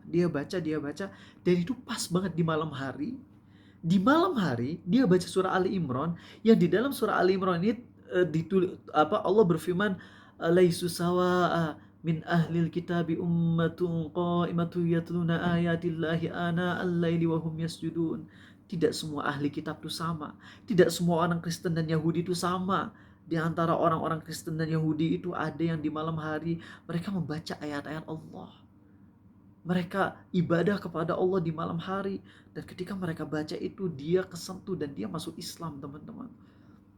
dan itu pas banget di malam hari. Di malam hari dia baca surah Ali Imran, yang di dalam surah Ali Imran ini Allah berfirman, laisu sawa'a min ahlil kitabi ummatun qaimatun yatluna ayatillahi ana al-laili wa hum yasjudun. Tidak semua ahli kitab itu sama. Tidak semua orang Kristen dan Yahudi itu sama. Di antara orang-orang Kristen dan Yahudi itu ada yang di malam hari mereka membaca ayat-ayat Allah. Mereka ibadah kepada Allah di malam hari, dan ketika mereka baca itu dia kesentuh dan dia masuk Islam teman-teman.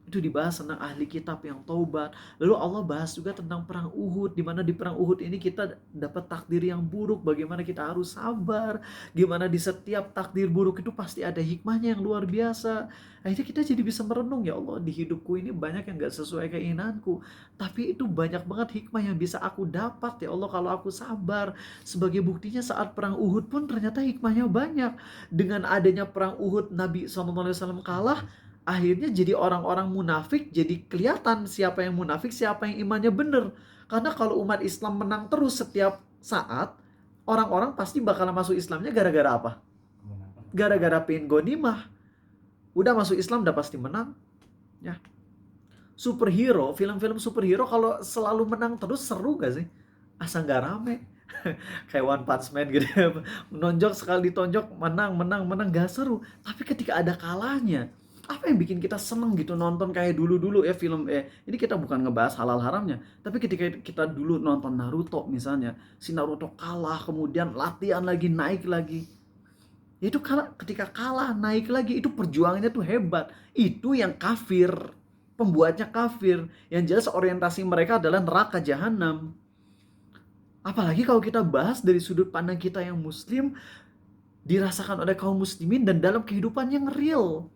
Itu dibahas tentang ahli kitab yang taubat. Lalu Allah bahas juga tentang perang Uhud, di mana di perang Uhud ini kita dapat takdir yang buruk, bagaimana kita harus sabar, gimana di setiap takdir buruk itu pasti ada hikmahnya yang luar biasa. Akhirnya kita jadi bisa merenung, ya Allah, di hidupku ini banyak yang gak sesuai keinginanku, tapi itu banyak banget hikmah yang bisa aku dapat ya Allah kalau aku sabar. Sebagai buktinya saat perang Uhud pun ternyata hikmahnya banyak. Dengan adanya perang Uhud, Nabi SAW kalah. Akhirnya jadi orang-orang munafik, jadi kelihatan siapa yang munafik, siapa yang imannya benar. Karena kalau umat Islam menang terus setiap saat, orang-orang pasti bakal masuk Islamnya gara-gara apa? Gara-gara pengen ghanimah. Udah masuk Islam udah pasti menang. Ya. Superhero, film-film superhero kalau selalu menang terus seru gak sih? Asa gak rame. Kayak One Punch Man gitu. Menonjok sekali ditonjok, menang, gak seru. Tapi ketika ada kalahnya, apa yang bikin kita seneng gitu nonton kayak dulu-dulu ya film ini kita bukan ngebahas halal haramnya, tapi ketika kita dulu nonton Naruto misalnya, si Naruto kalah kemudian latihan lagi, naik lagi, itu ketika kalah naik lagi, itu perjuangannya tuh hebat. Itu yang kafir, pembuatnya kafir, yang jelas orientasi mereka adalah neraka jahanam. Apalagi kalau kita bahas dari sudut pandang kita yang muslim, dirasakan oleh kaum muslimin dan dalam kehidupan yang real.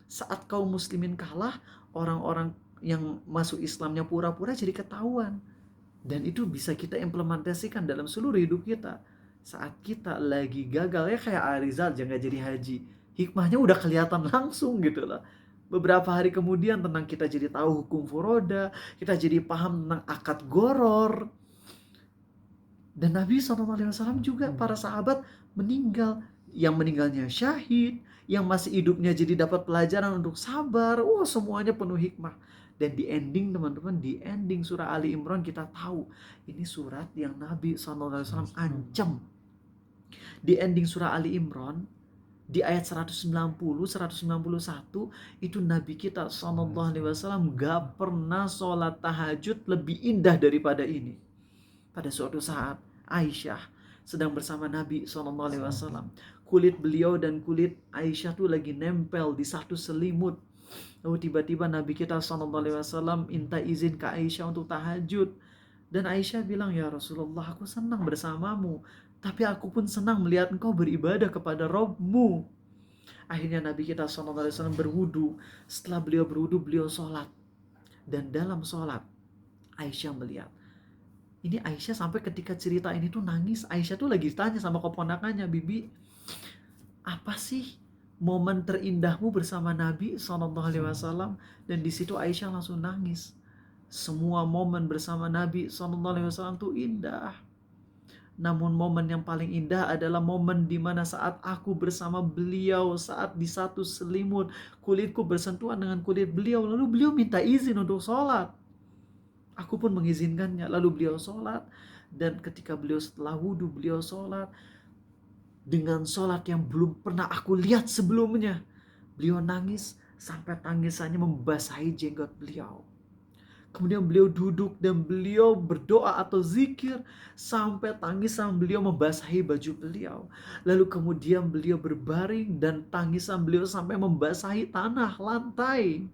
Saat kaum muslimin kalah, orang-orang yang masuk Islamnya pura-pura jadi ketahuan. Dan itu bisa kita implementasikan dalam seluruh hidup kita. Saat kita lagi gagal, ya kayak Arizal jangan jadi haji, hikmahnya udah kelihatan langsung gitu loh. Beberapa hari kemudian tentang kita jadi tahu hukum furoda, kita jadi paham tentang akad goror. Dan Nabi SAW juga para sahabat meninggal. Yang meninggalnya syahid, yang masih hidupnya jadi dapat pelajaran untuk sabar. Wah, semuanya penuh hikmah. Dan di ending teman-teman, di ending surah Ali Imran kita tahu ini surat yang Nabi SAW ancam. Di ending surah Ali Imran, di ayat 190, 191 itu Nabi kita SAW gak pernah sholat tahajud lebih indah daripada ini. Pada suatu saat Aisyah sedang bersama Nabi SAW. Kulit beliau dan kulit Aisyah tuh lagi nempel di satu selimut. Lalu tiba-tiba Nabi kita SAW minta izin ke Aisyah untuk tahajud. Dan Aisyah bilang, ya Rasulullah, aku senang bersamamu, tapi aku pun senang melihat engkau beribadah kepada Rabbmu. Akhirnya Nabi kita SAW berwudu. Setelah beliau berwudu, beliau sholat. Dan dalam sholat, Aisyah melihat. Ini Aisyah sampai ketika cerita ini tuh nangis. Aisyah tuh lagi tanya sama keponakannya, Bibi, apa sih momen terindahmu bersama Nabi SAW? Dan di situ Aisyah langsung nangis. Semua momen bersama Nabi SAW tuh indah. Namun momen yang paling indah adalah momen di mana saat aku bersama beliau, saat di satu selimut, kulitku bersentuhan dengan kulit beliau, lalu beliau minta izin untuk sholat. Aku pun mengizinkannya, lalu beliau sholat. Dan ketika beliau setelah wudhu, beliau sholat dengan sholat yang belum pernah aku lihat sebelumnya. Beliau nangis sampai tangisannya membasahi jenggot beliau. Kemudian beliau duduk dan beliau berdoa atau zikir sampai tangisan beliau membasahi baju beliau. Lalu kemudian beliau berbaring dan tangisan beliau sampai membasahi tanah, lantai.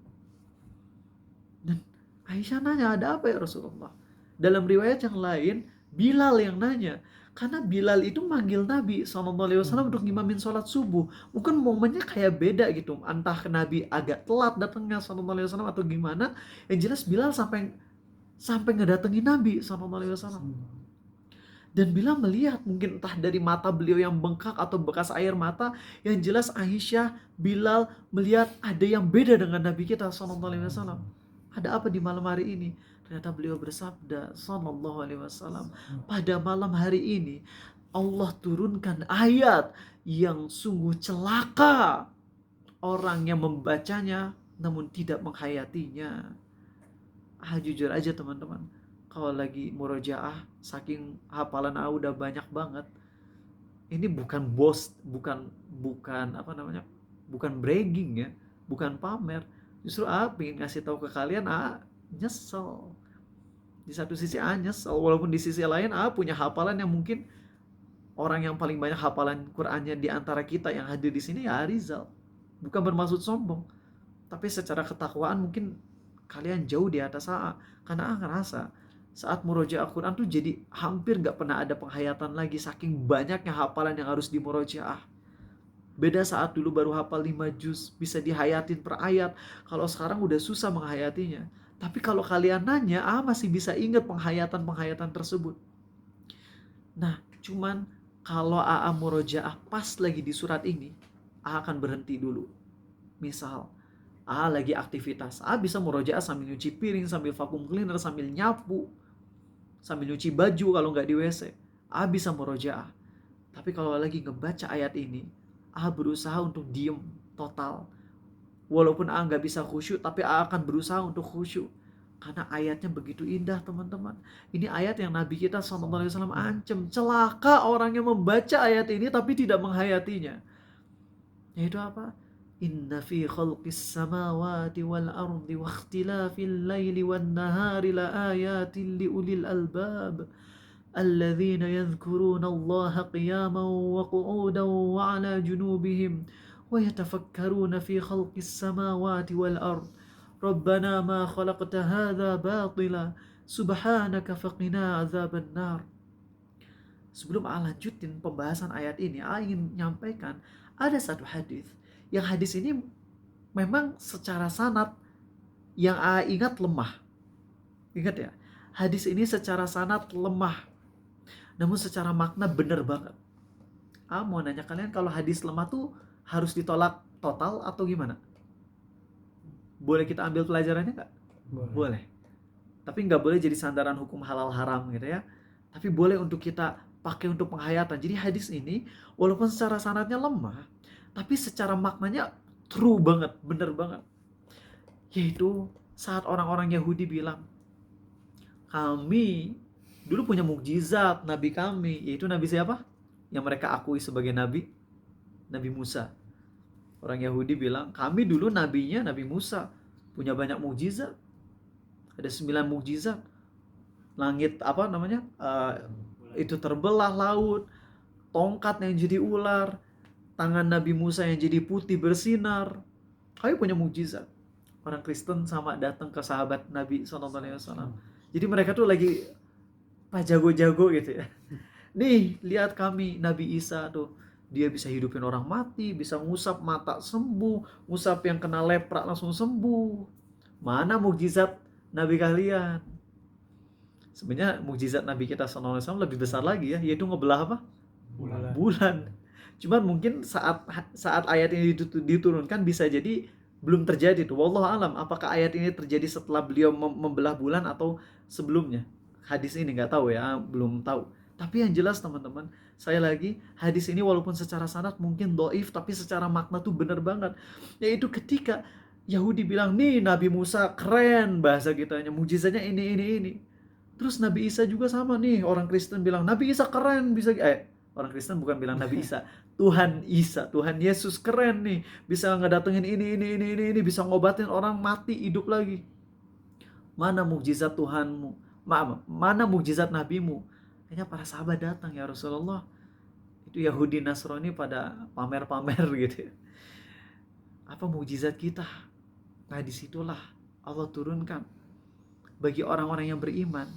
Dan Aisyah nanya, ada apa ya Rasulullah? Dalam riwayat yang lain, Bilal yang nanya. Karena Bilal itu manggil Nabi SAW untuk ngimamin sholat subuh. Mungkin momennya kayak beda gitu. Entah Nabi agak telat datangnya SAW atau gimana. Yang jelas Bilal sampai ngedatengin Nabi SAW. Dan Bilal melihat, mungkin entah dari mata beliau yang bengkak atau bekas air mata. Yang jelas Aisyah, Bilal melihat ada yang beda dengan Nabi kita SAW. Ada apa di malam hari ini? Ternyata beliau bersabda SAW, pada malam hari ini Allah turunkan ayat yang sungguh celaka orang yang membacanya namun tidak menghayatinya. Jujur aja teman-teman, kalau lagi murojaah, saking hafalan udah banyak banget. Ini bukan bukan bragging ya, bukan pamer. Justru pengen ngasih tahu ke kalian, nyesel. Di satu sisi nyesel, walaupun di sisi lain punya hafalan yang mungkin orang yang paling banyak hafalan Qur'annya di antara kita yang hadir di sini ya Arizal. Bukan bermaksud sombong, tapi secara ketakwaan mungkin kalian jauh di atas karena ngerasa saat murojaah Quran tuh jadi hampir gak pernah ada penghayatan lagi saking banyaknya hafalan yang harus dimurojaah. Beda saat dulu baru hafal 5 juz bisa dihayatin per ayat. Kalau sekarang udah susah menghayatinya. Tapi kalau kalian nanya, masih bisa ingat penghayatan-penghayatan tersebut. Nah, cuman kalau murojaah pas lagi di surat ini, akan berhenti dulu. Misal, lagi aktivitas, bisa murojaah sambil nyuci piring, sambil vacuum cleaner, sambil nyapu, sambil nyuci baju kalau nggak di WC. Bisa murojaah. Tapi kalau lagi ngebaca ayat ini, berusaha untuk diem total. Walaupun nggak bisa khusyuk, tapi akan berusaha untuk khusyuk. Karena ayatnya begitu indah teman-teman. Ini ayat yang Nabi kita SAW ancam. Celaka orang yang membaca ayat ini tapi tidak menghayatinya. Yaitu apa? Inna fi khalqis samawati wal ardi wa ikhtilafil laili wan nahari la ayatin li ulil albab. الذين يذكرون الله قياما وقعودا وعلى جنوبهم ويتفكرون في خلق السماوات والأرض ربنا ما خلقت هذا باطلا سبحانك فقنا عذاب النار. sebelum lanjutin pembahasan ayat ini, ingin menyampaikan ada satu hadis. Yang hadis ini memang secara sanad yang ingat lemah. Ingat ya, hadis ini secara sanad lemah. Namun secara makna benar banget. Mau nanya kalian, kalau hadis lemah tuh harus ditolak total atau gimana? Boleh kita ambil pelajarannya nggak? Boleh. Tapi nggak boleh jadi sandaran hukum halal haram gitu ya. Tapi boleh untuk kita pakai untuk penghayatan. Jadi hadis ini walaupun secara sanadnya lemah, tapi secara maknanya true banget, bener banget. Yaitu saat orang-orang Yahudi bilang, kami dulu punya mukjizat nabi kami, yaitu nabi siapa? Yang mereka akui sebagai nabi? Nabi Musa. Orang Yahudi bilang, kami dulu nabinya Nabi Musa, punya banyak mukjizat. Ada 9 mukjizat. Langit itu terbelah laut, tongkat yang jadi ular, tangan Nabi Musa yang jadi putih bersinar. Kami punya mukjizat. Orang Kristen sama datang ke sahabat Nabi SAW. Jadi mereka tuh lagi jago-jago gitu ya. Nih, lihat kami, Nabi Isa tuh. Dia bisa hidupin orang mati, bisa ngusap mata sembuh, ngusap yang kena lepra langsung sembuh. Mana mukjizat Nabi kalian? Sebenarnya mukjizat Nabi kita SAW lebih besar lagi ya, yaitu ngebelah apa? Bulan. Cuman mungkin saat ayat ini diturunkan bisa jadi belum terjadi tuh. Wallahu alam, apakah ayat ini terjadi setelah beliau membelah bulan atau sebelumnya? Hadis ini nggak tahu ya, belum tahu. Tapi yang jelas teman-teman, saya lagi, hadis ini walaupun secara sanad mungkin dhaif, tapi secara makna tuh bener banget. Yaitu ketika Yahudi bilang, nih Nabi Musa keren bahasa kitanya, mujizatnya ini. Terus Nabi Isa juga sama nih, orang Kristen bilang, Nabi Isa keren, bisa orang Kristen bukan bilang Nabi Isa, Tuhan Isa, Tuhan Yesus keren nih, bisa ngedatengin ini, bisa ngobatin orang mati hidup lagi. Mana mukjizat Tuhanmu? Mana mukjizat nabimu? Akhirnya para sahabat datang, ya Rasulullah. Itu Yahudi Nasrani pada pamer-pamer gitu ya. Apa mukjizat kita? Nah disitulah Allah turunkan bagi orang-orang yang beriman.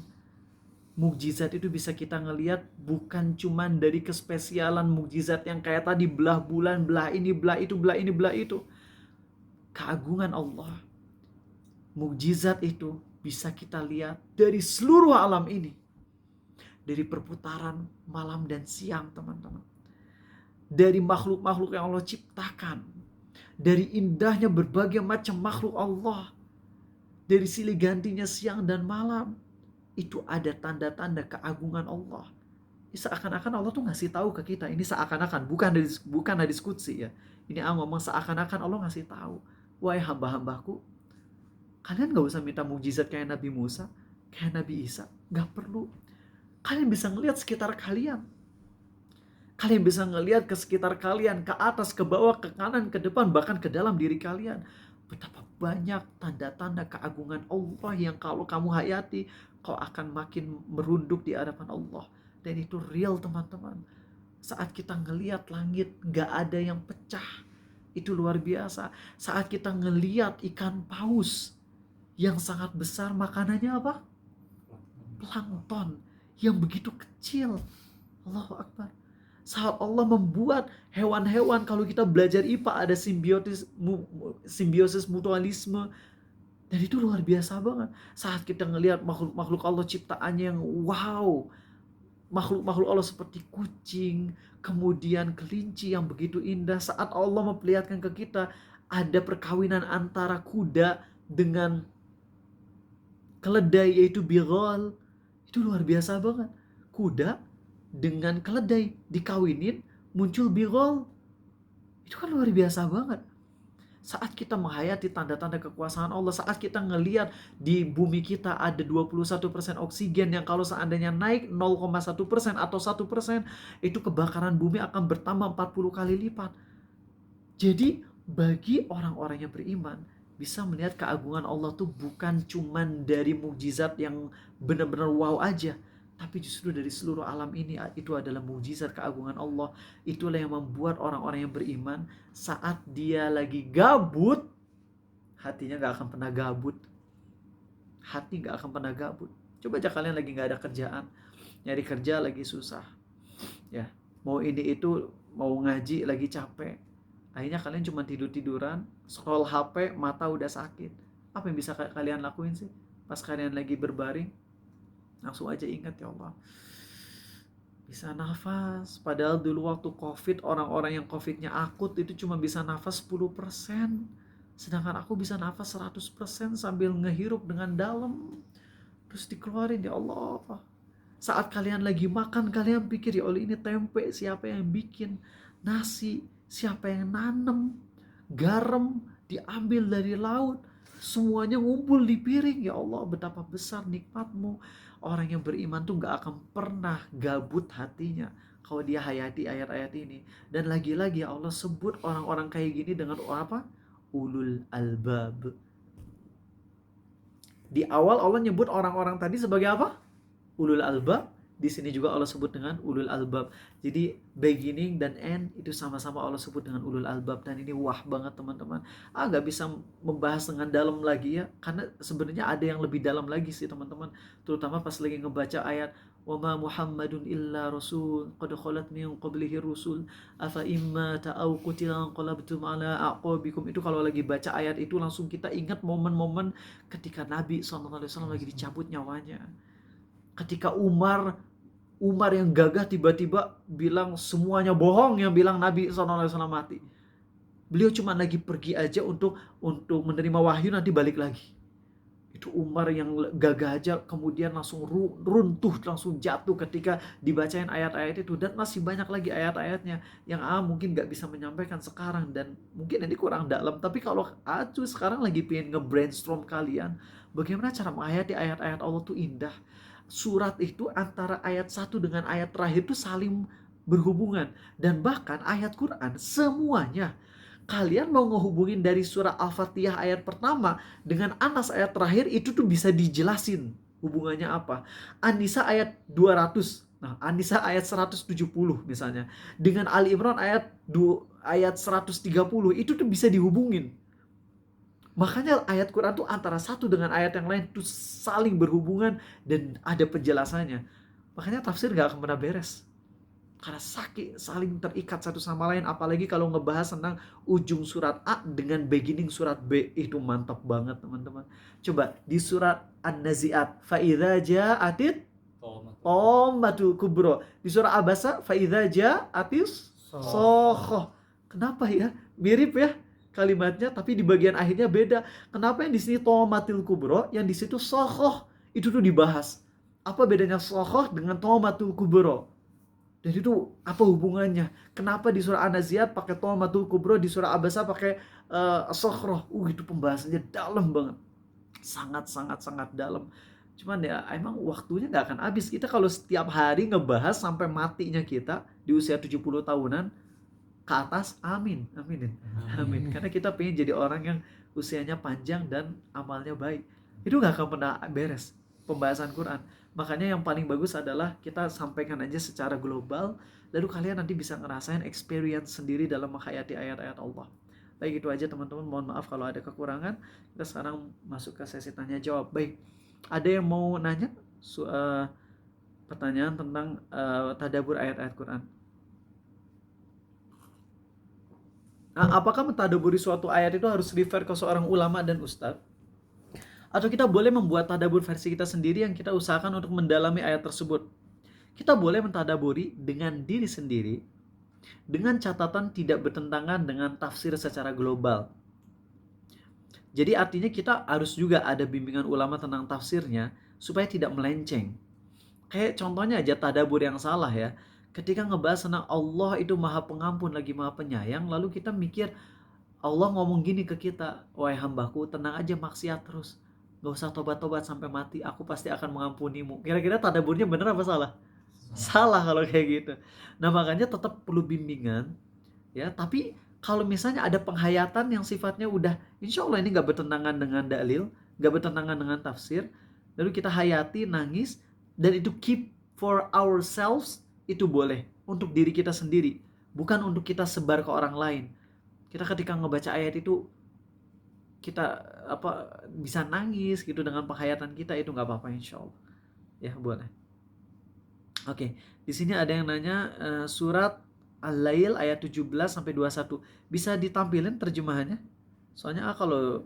Mukjizat itu bisa kita ngelihat bukan cuman dari kespesialan mukjizat yang kayak tadi belah bulan, belah ini, belah itu, belah ini, belah itu. Keagungan Allah. Mukjizat itu bisa kita lihat dari seluruh alam ini. Dari perputaran malam dan siang, teman-teman. Dari makhluk-makhluk yang Allah ciptakan. Dari indahnya berbagai macam makhluk Allah. Dari silih gantinya siang dan malam. Itu ada tanda-tanda keagungan Allah. Seakan-akan Allah tuh ngasih tahu ke kita. Ini seakan-akan, bukan hadis qudsi ya. Ini Allah ngomong seakan-akan Allah ngasih tahu. Wahai hamba-hambaku, kalian gak usah minta mukjizat kayak Nabi Musa, kayak Nabi Isa. Gak perlu. Kalian bisa ngelihat sekitar kalian. Kalian bisa ngelihat ke sekitar kalian, ke atas, ke bawah, ke kanan, ke depan, bahkan ke dalam diri kalian. Betapa banyak tanda-tanda keagungan Allah yang kalau kamu hayati, kau akan makin merunduk di hadapan Allah. Dan itu real, teman-teman. Saat kita ngelihat langit, gak ada yang pecah. Itu luar biasa. Saat kita ngelihat ikan paus yang sangat besar, makanannya apa? Plankton. Yang begitu kecil. Allahu Akbar. Saat Allah membuat hewan-hewan, kalau kita belajar IPA ada simbiosis mutualisme, dan itu luar biasa banget. Saat kita ngelihat makhluk-makhluk Allah ciptaannya yang wow, makhluk-makhluk Allah seperti kucing, kemudian kelinci yang begitu indah. Saat Allah memperlihatkan ke kita ada perkawinan antara kuda dengan keledai, yaitu bighal. Itu luar biasa banget. Kuda dengan keledai dikawinin, muncul bighal. Itu kan luar biasa banget. Saat kita menghayati tanda-tanda kekuasaan Allah, saat kita ngelihat di bumi kita ada 21% oksigen yang kalau seandainya naik 0,1% atau 1%, itu kebakaran bumi akan bertambah 40 kali lipat. Jadi bagi orang-orang yang beriman, bisa melihat keagungan Allah tuh bukan cuman dari mukjizat yang benar-benar wow aja, tapi justru dari seluruh alam ini itu adalah mukjizat keagungan Allah. Itulah yang membuat orang-orang yang beriman saat dia lagi gabut, hatinya gak akan pernah gabut. Hati gak akan pernah gabut. Coba aja kalian lagi gak ada kerjaan, nyari kerja lagi susah. Ya, mau ini itu, mau ngaji lagi capek. Akhirnya kalian cuma tidur-tiduran, scroll HP, mata udah sakit. Apa yang bisa kalian lakuin sih? Pas kalian lagi berbaring, langsung aja ingat, ya Allah, bisa nafas. Padahal dulu waktu COVID, orang-orang yang COVID-nya akut itu cuma bisa nafas 10%. Sedangkan aku bisa nafas 100% sambil ngehirup dengan dalam. Terus dikeluarin, ya Allah. Saat kalian lagi makan, kalian pikir, ya Allah, ini tempe siapa yang bikin? Nasi siapa yang nanem? Garam diambil dari laut, semuanya ngumpul di piring. Ya Allah, betapa besar nikmatmu. Orang yang beriman tuh gak akan pernah gabut hatinya kalau dia hayati ayat-ayat ini. Dan lagi-lagi ya Allah sebut orang-orang kayak gini dengan apa? Ulul albab. Di awal Allah nyebut orang-orang tadi sebagai apa? Ulul albab. Di sini juga Allah sebut dengan ulul albab. Jadi beginning dan end itu sama-sama Allah sebut dengan ulul albab. Dan ini wah banget teman-teman. Gak bisa membahas dengan dalam lagi ya. Karena sebenarnya ada yang lebih dalam lagi sih teman-teman. Terutama pas lagi ngebaca ayat wa ma Muhammadun illa rasul qad khalat min qablihi rusul afa imma ta'au qutilan qalabtum ala aqabikum. Itu kalau lagi baca ayat itu langsung kita ingat momen-momen ketika Nabi SAW lagi dicabut nyawanya. Ketika Umar yang gagah tiba-tiba bilang semuanya bohong yang bilang Nabi SAW mati. Beliau cuma lagi pergi aja untuk menerima wahyu, nanti balik lagi. Itu Umar yang gagah aja kemudian langsung runtuh, langsung jatuh ketika dibacain ayat-ayat itu. Dan masih banyak lagi ayat-ayatnya yang mungkin gak bisa menyampaikan sekarang dan mungkin ini kurang dalam. Tapi kalau Acu sekarang lagi pengen nge-brainstorm kalian, bagaimana cara menghayati ayat-ayat Allah tuh indah. Surat itu antara ayat 1 dengan ayat terakhir itu saling berhubungan. Dan bahkan ayat Quran semuanya, kalian mau ngehubungin dari surah Al-Fatihah ayat pertama dengan Anas ayat terakhir itu tuh bisa dijelasin hubungannya apa. An-Nisa ayat 200. Nah, An-Nisa ayat 170 misalnya. Dengan Ali Imran ayat 130 itu tuh bisa dihubungin. Makanya ayat Quran tuh antara satu dengan ayat yang lain tuh saling berhubungan dan ada penjelasannya. Makanya tafsir gak akan pernah beres. Karena saling terikat satu sama lain. Apalagi kalau ngebahas tentang ujung surat A dengan beginning surat B. Itu mantap banget teman-teman. Coba di surat An-Nazi'at. Fa'idha ja'atit Tommatul kubro. Di surah Abasa. Fa'idha ja'atis sohoh. Kenapa ya? Mirip ya kalimatnya, tapi di bagian akhirnya beda. Kenapa yang di sini Tommatul kubro, yang di situ sohoh? Itu tuh dibahas. Apa bedanya sohoh dengan Tommatul kubro? Dan itu apa hubungannya? Kenapa di surah An-Nazi'at pakai Tommatul kubro, di surah Abasa pakai sokhroh? Itu pembahasannya dalam banget. Sangat dalam. Cuman ya emang waktunya gak akan habis. Kita kalau setiap hari ngebahas sampai matinya kita di usia 70 tahunan ke atas, amin. Karena kita pengen jadi orang yang usianya panjang dan amalnya baik. Itu gak akan pernah beres pembahasan Quran. Makanya yang paling bagus adalah kita sampaikan aja secara global, lalu kalian nanti bisa ngerasain experience sendiri dalam menghayati ayat-ayat Allah. Baik, itu aja teman-teman, mohon maaf kalau ada kekurangan. Kita sekarang masuk ke sesi tanya jawab. Baik, ada yang mau nanya pertanyaan tentang tadabbur ayat-ayat Quran? Apakah mentadabburi suatu ayat itu harus refer ke seorang ulama dan ustadz? Atau kita boleh membuat tadabbur versi kita sendiri yang kita usahakan untuk mendalami ayat tersebut? Kita boleh mentadabburi dengan diri sendiri, dengan catatan tidak bertentangan dengan tafsir secara global. Jadi artinya kita harus juga ada bimbingan ulama tentang tafsirnya supaya tidak melenceng. Kayak contohnya aja tadabbur yang salah ya. Ketika ngebahas tentang Allah itu maha pengampun lagi maha penyayang, lalu kita mikir Allah ngomong gini ke kita, wahai hambaku tenang aja maksiat terus, gak usah tobat-tobat sampai mati, aku pasti akan mengampunimu. Kira-kira tadabburnya bener apa salah? Salah kalau kayak gitu. Nah makanya tetap perlu bimbingan ya. Tapi kalau misalnya ada penghayatan yang sifatnya udah insya Allah ini gak bertentangan dengan dalil, gak bertentangan dengan tafsir, lalu kita hayati, nangis, dan itu keep for ourselves, itu boleh untuk diri kita sendiri, bukan untuk kita sebar ke orang lain. Kita ketika ngebaca ayat itu kita bisa nangis gitu dengan penghayatan kita, itu nggak apa-apa insya Allah ya, boleh. Oke, di sini ada yang nanya surat Al-Lail ayat 17 sampai 21. Bisa ditampilin terjemahannya? Soalnya kalau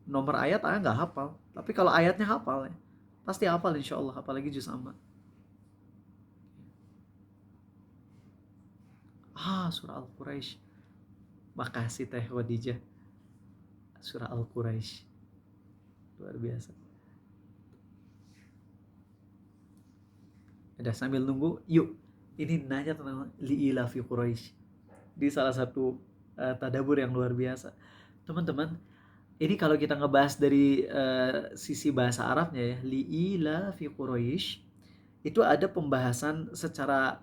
nomor ayat nggak hafal. Tapi kalau ayatnya hafal ya. Pasti hafal insya Allah, apalagi juz amma. Surah Al-Quraisy. Makasih Teh Khadijah. Surah Al-Quraisy. Luar biasa. Udah sambil nunggu, yuk. Ini nanya tentang li'ila fi Quraisy. Di salah satu tadabur yang luar biasa. Teman-teman, ini kalau kita ngebahas dari sisi bahasa Arabnya ya, li'ila fi Quraisy, itu ada pembahasan secara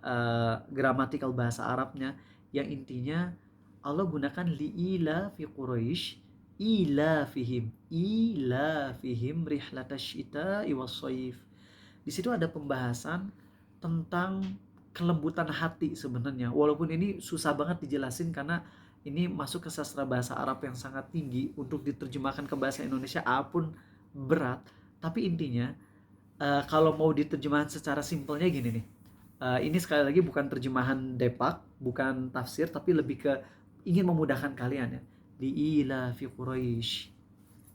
gramatikal bahasa Arabnya yang intinya Allah gunakan li'ila fi Quraisy ila fihim rihlatash syita'i was-shaif. Di situ ada pembahasan tentang kelembutan hati sebenarnya. Walaupun ini susah banget dijelasin karena ini masuk ke sastra bahasa Arab yang sangat tinggi, untuk diterjemahkan ke bahasa Indonesia pun berat. Tapi intinya kalau mau diterjemahkan secara simpelnya gini nih. Ini sekali lagi bukan terjemahan Depak, bukan tafsir, tapi lebih ke ingin memudahkan kalian ya. Li'ila fi Quraisy.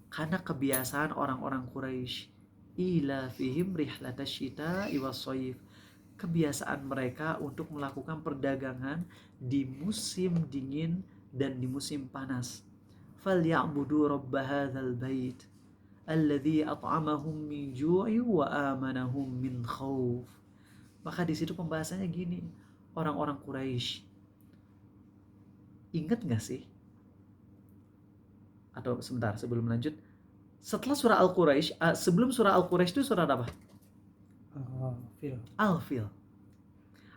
Karena kebiasaan orang-orang Quraisy. Ila fihim rihlatash syita'i was-shaif. Kebiasaan mereka untuk melakukan perdagangan di musim dingin dan di musim panas. Falyabudu rabb hadzal bait alladzi at'amahum min ju'i wa amanahum min khauf. Maka di situ pembahasannya gini, orang-orang Quraisy. Ingat gak sih? Atau sebentar sebelum lanjut, setelah surah Al-Quraisy, sebelum surah Al-Quraisy itu surah apa? Al-Fil.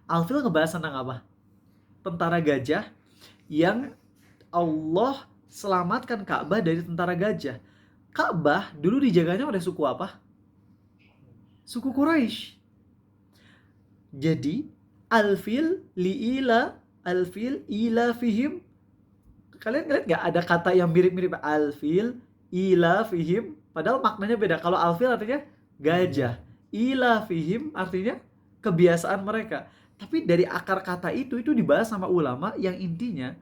Al-Fil ngebahas tentang apa? Tentara gajah yang Allah selamatkan Ka'bah dari tentara gajah. Ka'bah dulu dijaganya oleh suku apa? Suku Quraisy. Jadi Al-Fil ila fihim. Kalian lihat nggak ada kata yang mirip-mirip Al-Fil ila fihim, padahal maknanya beda. Kalau Al-Fil artinya gajah, ila fihim artinya kebiasaan mereka. Tapi dari akar kata itu dibahas sama ulama yang intinya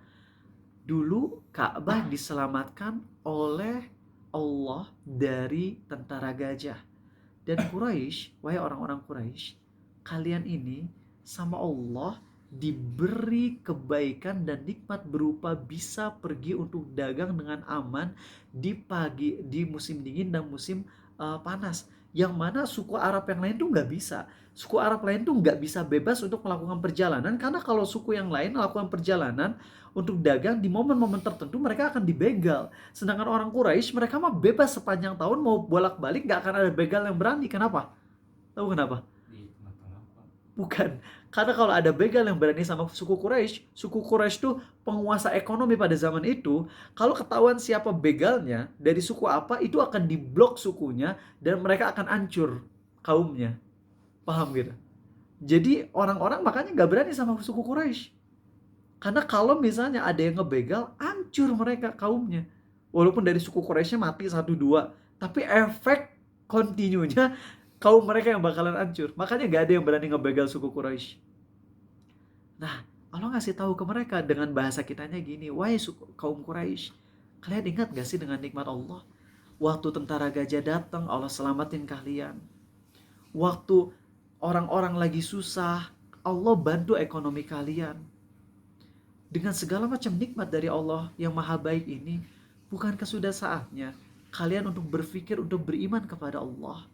dulu Ka'bah diselamatkan oleh Allah dari tentara gajah. Dan Quraisy, wahai orang-orang Quraisy, kalian ini sama Allah diberi kebaikan dan nikmat berupa bisa pergi untuk dagang dengan aman di musim dingin dan musim panas. Yang mana suku Arab yang lain tuh nggak bisa. Suku Arab lain tuh nggak bisa bebas untuk melakukan perjalanan, karena kalau suku yang lain melakukan perjalanan untuk dagang di momen-momen tertentu mereka akan dibegal. Sedangkan orang Quraisy mereka mah bebas sepanjang tahun, mau bolak-balik nggak akan ada begal yang berani. Kenapa? Tahu kenapa? Bukan. Karena kalau ada begal yang berani sama suku Quraisy tuh penguasa ekonomi pada zaman itu. Kalau ketahuan siapa begalnya, dari suku apa, itu akan diblok sukunya dan mereka akan hancur kaumnya. Paham gitu? Jadi orang-orang makanya gak berani sama suku Quraisy. Karena kalau misalnya ada yang ngebegal, hancur mereka kaumnya. Walaupun dari suku Quraisynya mati 1-2, tapi efek kontinunya kaum mereka yang bakalan hancur. Makanya gak ada yang berani ngebegal suku Quraisy. Nah, Allah ngasih tahu ke mereka dengan bahasa kitanya gini, wahai kaum Quraisy, kalian ingat gak sih dengan nikmat Allah? Waktu tentara gajah datang, Allah selamatin kalian. Waktu orang-orang lagi susah, Allah bantu ekonomi kalian. Dengan segala macam nikmat dari Allah yang maha baik ini, bukankah sudah saatnya kalian untuk berpikir, untuk beriman kepada Allah?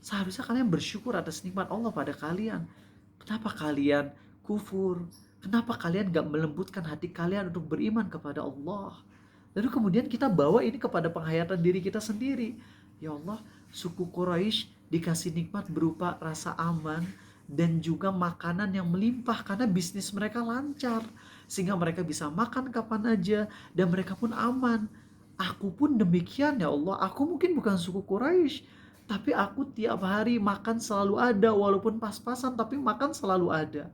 Seharusnya kalian bersyukur atas nikmat Allah pada kalian. Kenapa kalian kufur? Kenapa kalian gak melembutkan hati kalian untuk beriman kepada Allah? Lalu kemudian kita bawa ini kepada penghayatan diri kita sendiri. Ya Allah, suku Quraisy dikasih nikmat berupa rasa aman dan juga makanan yang melimpah karena bisnis mereka lancar. Sehingga mereka bisa makan kapan aja dan mereka pun aman. Aku pun demikian ya Allah. Aku mungkin bukan suku Quraisy, tapi aku tiap hari makan selalu ada, walaupun pas-pasan tapi makan selalu ada.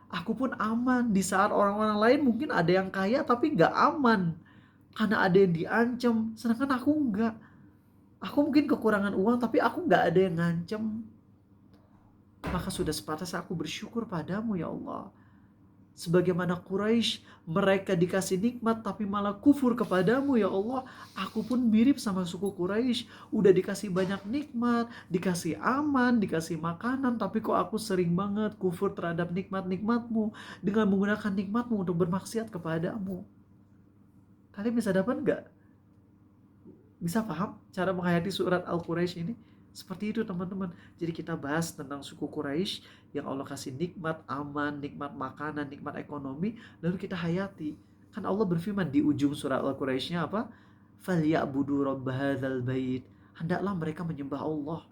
Aku pun aman di saat orang-orang lain mungkin ada yang kaya tapi gak aman. Karena ada yang diancam, sedangkan aku enggak. Aku mungkin kekurangan uang tapi aku gak ada yang ngancam. maka sudah sepantasnya aku bersyukur padamu ya Allah. Sebagaimana Quraisy, mereka dikasih nikmat tapi malah kufur kepadamu ya Allah. Aku pun mirip sama suku Quraisy, udah dikasih banyak nikmat, dikasih aman, dikasih makanan, tapi kok aku sering banget kufur terhadap nikmat-nikmatmu dengan menggunakan nikmatmu untuk bermaksiat kepadamu. Kalian bisa dapat nggak? Bisa paham cara menghayati surat Al-Quraisy ini? Seperti itu teman-teman. Jadi kita bahas tentang suku Quraisy yang Allah kasih nikmat aman, nikmat makanan, nikmat ekonomi, lalu kita hayati. Kan Allah berfirman di ujung surat Al-Quraisynya apa? "Falyabudu rabb hadzal bait." Hendaklah mereka menyembah Allah.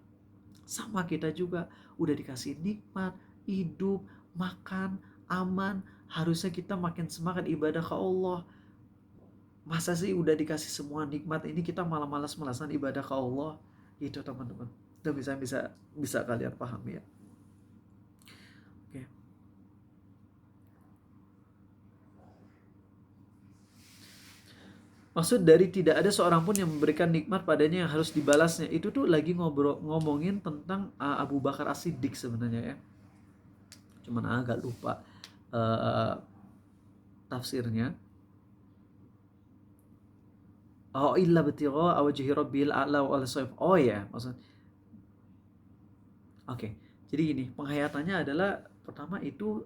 Sama kita juga udah dikasih nikmat, hidup, makan, aman, harusnya kita makin semangat ibadah ke Allah. Masa sih udah dikasih semua nikmat ini kita malah malas-malasan ibadah ke Allah? Itu teman-teman. Itu bisa kalian pahami ya. Oke. Maksud dari tidak ada seorang pun yang memberikan nikmat padanya yang harus dibalasnya. Itu tuh lagi ngomongin tentang Abu Bakar As-Siddiq sebenarnya ya. Cuman agak lupa tafsirnya. Oh illa betigha wajhi rabbil a'la wal sayf. Oh ya, maksud. Oke. Jadi gini, penghayatannya adalah pertama itu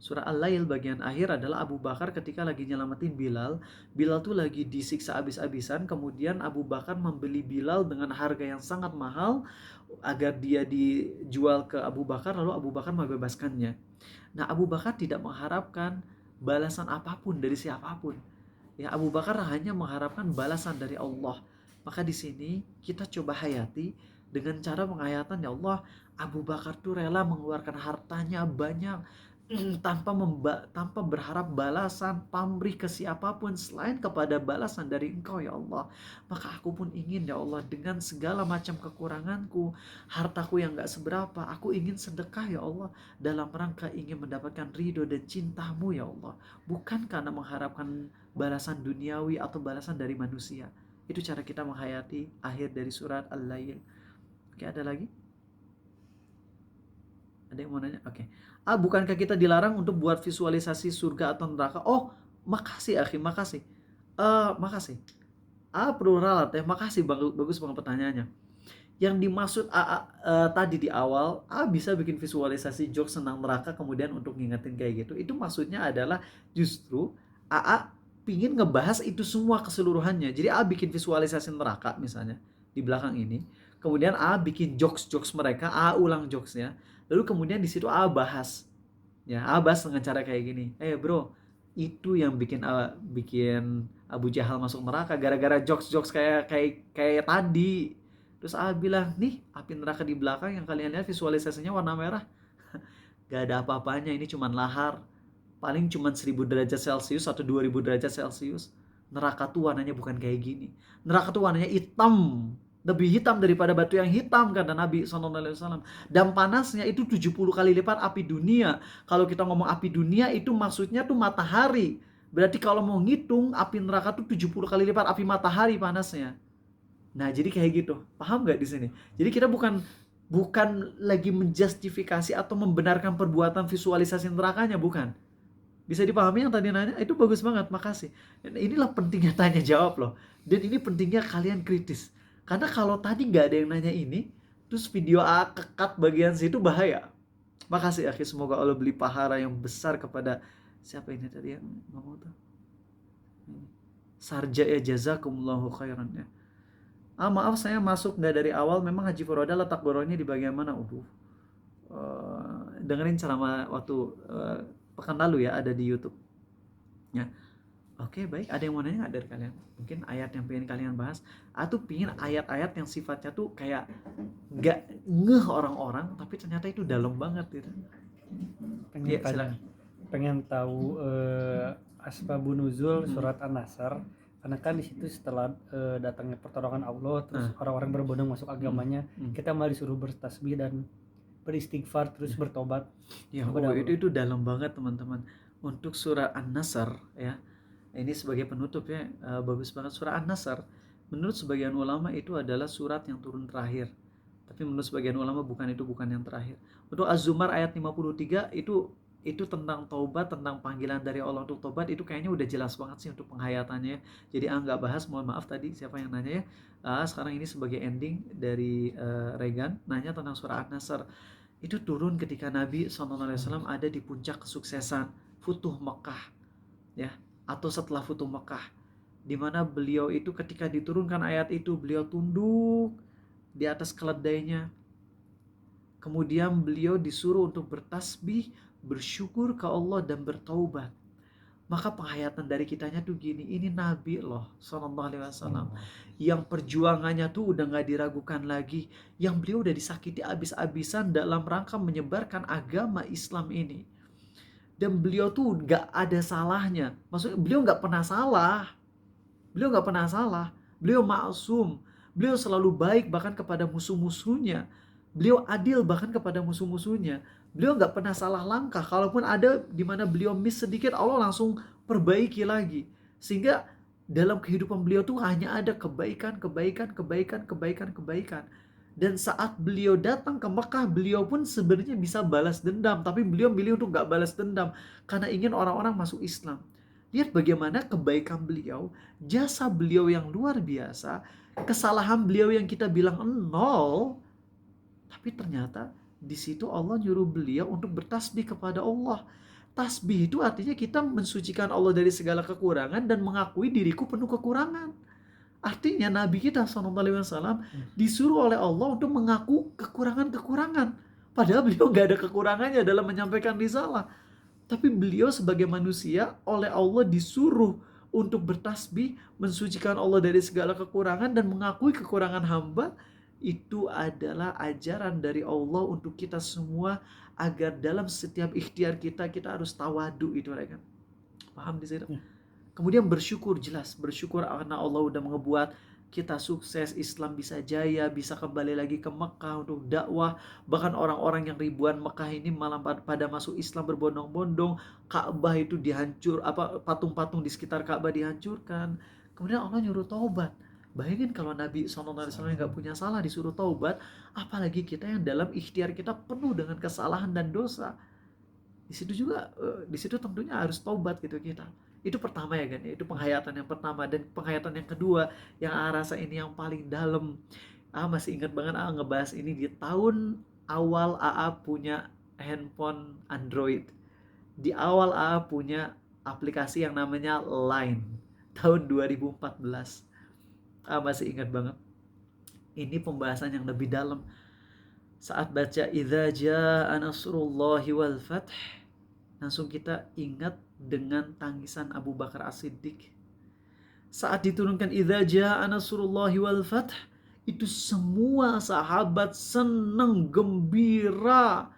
surah Al-Lail bagian akhir adalah Abu Bakar ketika lagi nyelamatin Bilal. Bilal tuh lagi disiksa abis-abisan, kemudian Abu Bakar membeli Bilal dengan harga yang sangat mahal agar dia dijual ke Abu Bakar, lalu Abu Bakar membebaskannya. Nah, Abu Bakar tidak mengharapkan balasan apapun dari siapapun. Ya, Abu Bakar hanya mengharapkan balasan dari Allah. Maka di sini kita coba hayati dengan cara menghayatkan, ya Allah, Abu Bakar tuh rela mengeluarkan hartanya banyak tanpa berharap balasan pamrih ke siapapun selain kepada balasan dari Engkau ya Allah. Maka aku pun ingin ya Allah, dengan segala macam kekuranganku, hartaku yang gak seberapa, aku ingin sedekah ya Allah dalam rangka ingin mendapatkan ridho dan cintamu ya Allah, bukan karena mengharapkan balasan duniawi atau balasan dari manusia. Itu cara kita menghayati akhir dari surat Al-Lail. Oke, ada lagi? Ada yang mau nanya? Oke. Bukankah kita dilarang untuk buat visualisasi surga atau neraka? Oh, makasih akhi, makasih. Makasih. Plural ya, makasih, bagus banget pertanyaannya. Yang dimaksud tadi di awal, bisa bikin visualisasi jokes tentang neraka kemudian untuk ngingetin kayak gitu. Itu maksudnya adalah justru pingin ngebahas itu semua keseluruhannya. Jadi bikin visualisasi neraka misalnya di belakang ini. Kemudian bikin jokes mereka, ulang jokesnya. Lalu kemudian di situ bahas. Ya, bahas dengan cara kayak gini. Bro, itu yang bikin Abu Jahal masuk neraka gara-gara jokes kayak tadi. Terus bilang, nih api neraka di belakang yang kalian lihat visualisasinya warna merah. Gak ada apa-apanya, ini cuman lahar. Paling cuman 1000 derajat Celcius atau 2000 derajat Celcius. Neraka tuh warnanya bukan kayak gini. Neraka tuh warnanya hitam. Lebih hitam daripada batu yang hitam, kata Nabi SAW. Dan panasnya itu 70 kali lipat api dunia. Kalau kita ngomong api dunia itu maksudnya tuh matahari. Berarti kalau mau ngitung api neraka tuh 70 kali lipat api matahari panasnya. Nah, jadi kayak gitu. Paham gak di sini? Jadi kita bukan lagi menjustifikasi atau membenarkan perbuatan visualisasi nerakanya, bukan. Bisa dipahami yang tadi nanya? Itu bagus banget, makasih. Inilah pentingnya tanya jawab loh. Dan ini pentingnya kalian kritis. Karena kalau tadi nggak ada yang nanya ini, terus video kekat bagian situ bahaya. Makasih akhi, semoga Allah beri pahala yang besar kepada siapa ini tadi yang ngomong tuh? Sarja ya, jazakumullahu khairan ya. Maaf saya masuk nggak dari awal, memang Haji Furoda letak goronya di bagian mana? Dengerin ceramah waktu pekan lalu ya, ada di YouTube. Ya. Oke, baik. Ada yang mau nanya nggak dari kalian? Mungkin ayat yang pengen kalian bahas, atau pengen ayat-ayat yang sifatnya tuh kayak nggak ngeh orang-orang, tapi ternyata itu dalam banget gitu. Pengen tahu asbabun nuzul surat An-Nasr, karena kan di situ setelah datangnya pertolongan Allah, terus orang-orang berbondong masuk agamanya, kita malah disuruh bertasbih dan beristighfar terus bertobat. Ya, itu dalam banget teman-teman. Untuk surah An-Nasr ya. Ini sebagai penutup ya, bagus banget surah An-Nasr. Menurut sebagian ulama itu adalah surat yang turun terakhir. Tapi menurut sebagian ulama bukan yang terakhir. Untuk Az-Zumar ayat 53 itu tentang taubat, tentang panggilan dari Allah untuk taubat, itu kayaknya udah jelas banget sih untuk penghayatannya. Jadi nggak bahas, mohon maaf tadi siapa yang nanya ya. Sekarang ini sebagai ending dari Regan nanya tentang surah An-Nasr. Itu turun ketika Nabi SAW ada di puncak kesuksesan Futuh Mekah, ya, atau setelah Futuh Mekah, di mana beliau itu ketika diturunkan ayat itu beliau tunduk di atas keledainya. Kemudian beliau disuruh untuk bertasbih, bersyukur ke Allah dan bertaubat. Maka penghayatan dari kitanya tuh gini, ini Nabi loh Sallallahu Alaihi Wasallam yang perjuangannya tuh udah gak diragukan lagi, yang beliau udah disakiti abis-abisan dalam rangka menyebarkan agama Islam ini, dan beliau tuh gak ada salahnya. Maksudnya beliau gak pernah salah, beliau maksum, beliau selalu baik bahkan kepada musuh-musuhnya, beliau adil bahkan kepada musuh-musuhnya. Beliau nggak pernah salah langkah. Kalaupun ada di mana beliau miss sedikit, Allah langsung perbaiki lagi. Sehingga dalam kehidupan beliau tuh hanya ada kebaikan. Dan saat beliau datang ke Mekah, beliau pun sebenarnya bisa balas dendam, tapi beliau milih untuk nggak balas dendam karena ingin orang-orang masuk Islam. Lihat bagaimana kebaikan beliau, jasa beliau yang luar biasa, kesalahan beliau yang kita bilang nol, tapi ternyata di situ Allah nyuruh beliau untuk bertasbih kepada Allah. Tasbih itu artinya kita mensucikan Allah dari segala kekurangan dan mengakui diriku penuh kekurangan. Artinya Nabi kita SAW disuruh oleh Allah untuk mengaku kekurangan-kekurangan. Padahal beliau gak ada kekurangannya dalam menyampaikan risalah. Tapi beliau sebagai manusia oleh Allah disuruh untuk bertasbih, mensucikan Allah dari segala kekurangan dan mengakui kekurangan hamba. Itu adalah ajaran dari Allah untuk kita semua, agar dalam setiap ikhtiar kita harus tawadu itu, kan? Paham di situ? Kemudian bersyukur, jelas bersyukur karena Allah udah mengebuat kita sukses, Islam bisa jaya, bisa kembali lagi ke Mekah untuk dakwah. Bahkan orang-orang yang ribuan Mekah ini malah pada masuk Islam berbondong-bondong. Ka'bah itu dihancur, patung-patung di sekitar Ka'bah dihancurkan. Kemudian Allah nyuruh taubat. Bayangin kalau Nabi SAW nggak punya salah disuruh taubat, apalagi kita yang dalam ikhtiar kita penuh dengan kesalahan dan dosa. Di situ tentunya harus taubat gitu kita. Itu pertama ya kan, itu penghayatan yang pertama. Dan penghayatan yang kedua yang rasa ini yang paling dalam. Masih ingat banget ngebahas ini di tahun awal punya handphone Android. Di awal punya aplikasi yang namanya Line tahun 2014. Masih ingat banget. Ini pembahasan yang lebih dalam. Saat baca idza jaa nasrullahi wal fath, langsung kita ingat dengan tangisan Abu Bakar As-Siddiq. Saat diturunkan idza jaa nasrullahi wal fath, itu semua sahabat seneng, gembira,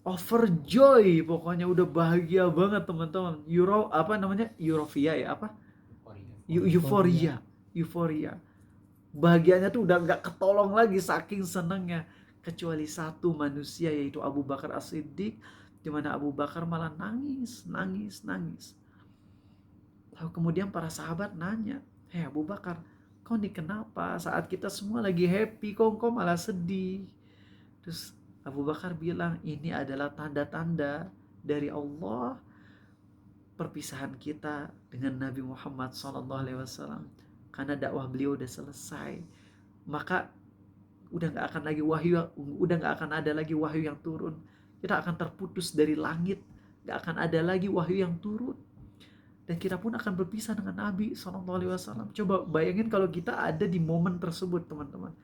overjoy, pokoknya udah bahagia banget teman-teman. Euforia ya apa? Euforia. Bahagianya tuh udah gak ketolong lagi saking senengnya. Kecuali satu manusia, yaitu Abu Bakar As-Siddiq, di mana Abu Bakar malah nangis. Lalu kemudian para sahabat nanya, "Hei Abu Bakar, kau nih kenapa? Saat kita semua lagi happy, kau malah sedih." Terus Abu Bakar bilang, "Ini adalah tanda-tanda dari Allah perpisahan kita dengan Nabi Muhammad SAW. Karena dakwah beliau udah selesai, maka udah nggak akan ada lagi wahyu yang turun. Kita akan terputus dari langit, nggak akan ada lagi wahyu yang turun, dan kita pun akan berpisah dengan Nabi SAW." Coba bayangin kalau kita ada di momen tersebut, teman-teman.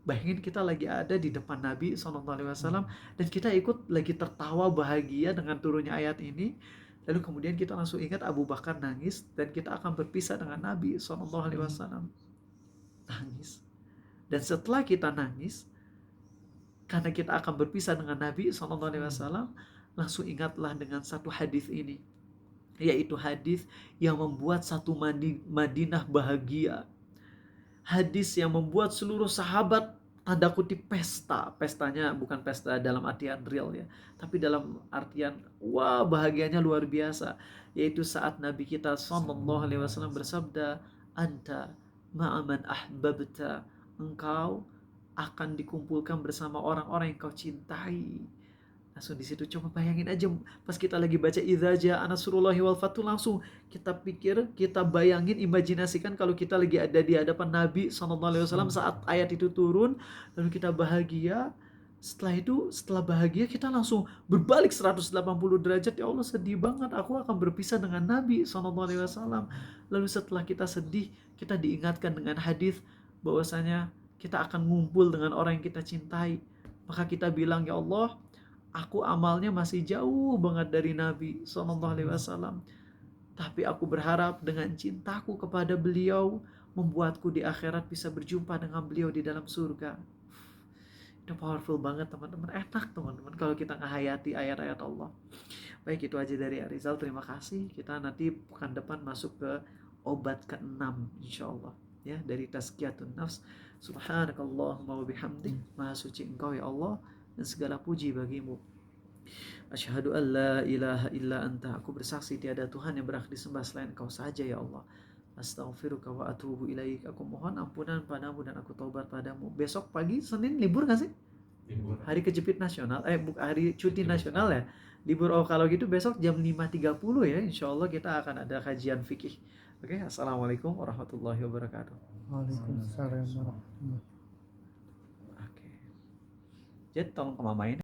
Bayangin kita lagi ada di depan Nabi SAW dan kita ikut lagi tertawa bahagia dengan turunnya ayat ini. Lalu kemudian kita langsung ingat Abu Bakar nangis dan kita akan berpisah dengan Nabi SAW. Nangis. Dan setelah kita nangis, karena kita akan berpisah dengan Nabi SAW, langsung ingatlah dengan satu hadis ini. Yaitu hadis yang membuat satu Madinah bahagia. Hadis yang membuat seluruh sahabat tanda kutip pesta. Pestanya bukan pesta dalam artian real ya, tapi dalam artian wah bahagianya luar biasa. Yaitu saat Nabi kita SAW bersabda, "Anta ma'aman ahbabta." Engkau akan dikumpulkan bersama orang-orang yang kau cintai. Langsung di situ coba bayangin aja pas kita lagi baca idza jaa nasrullahi wal fath, langsung kita pikir, kita bayangin, imajinasikan kalau kita lagi ada di hadapan Nabi SAW saat ayat itu turun, lalu kita bahagia. Setelah itu, setelah bahagia kita langsung berbalik 180 derajat. Ya Allah, sedih banget, aku akan berpisah dengan Nabi SAW. Lalu setelah kita sedih, kita diingatkan dengan hadis bahwasanya kita akan ngumpul dengan orang yang kita cintai. Maka kita bilang, ya Allah, aku amalnya masih jauh banget dari Nabi SAW. Tapi aku berharap dengan cintaku kepada beliau membuatku di akhirat bisa berjumpa dengan beliau di dalam surga. Itu powerful banget teman-teman. Enak teman-teman kalau kita ngehayati ayat-ayat Allah. Baik, itu aja dari Arizal. Terima kasih. Kita nanti pekan depan masuk ke obat ke-6 insyaallah. Ya, dari tazkiyatun nafs. Subhanakallahumma wa bihamdik. Maha suci Engkau ya Allah, dan segala puji bagimu. Asyhadu an la ilaha illa anta. Aku bersaksi tiada Tuhan yang berhak disembah selain Engkau saja ya Allah. Astaghfiruka wa atubu ilaik. Aku mohon ampunan padamu dan aku taubat padamu. Besok pagi Senin libur gak sih? Libur. Hari kejepit nasional, hari cuti nasional ya. Libur. Oh, kalau gitu besok jam 5.30 ya, insyaallah kita akan ada kajian fikih. Oke, assalamualaikum warahmatullahi wabarakatuh. Waalaikumsalam warahmatullahi wabarakatuh. Oke. Jadi tolong ke mama ini.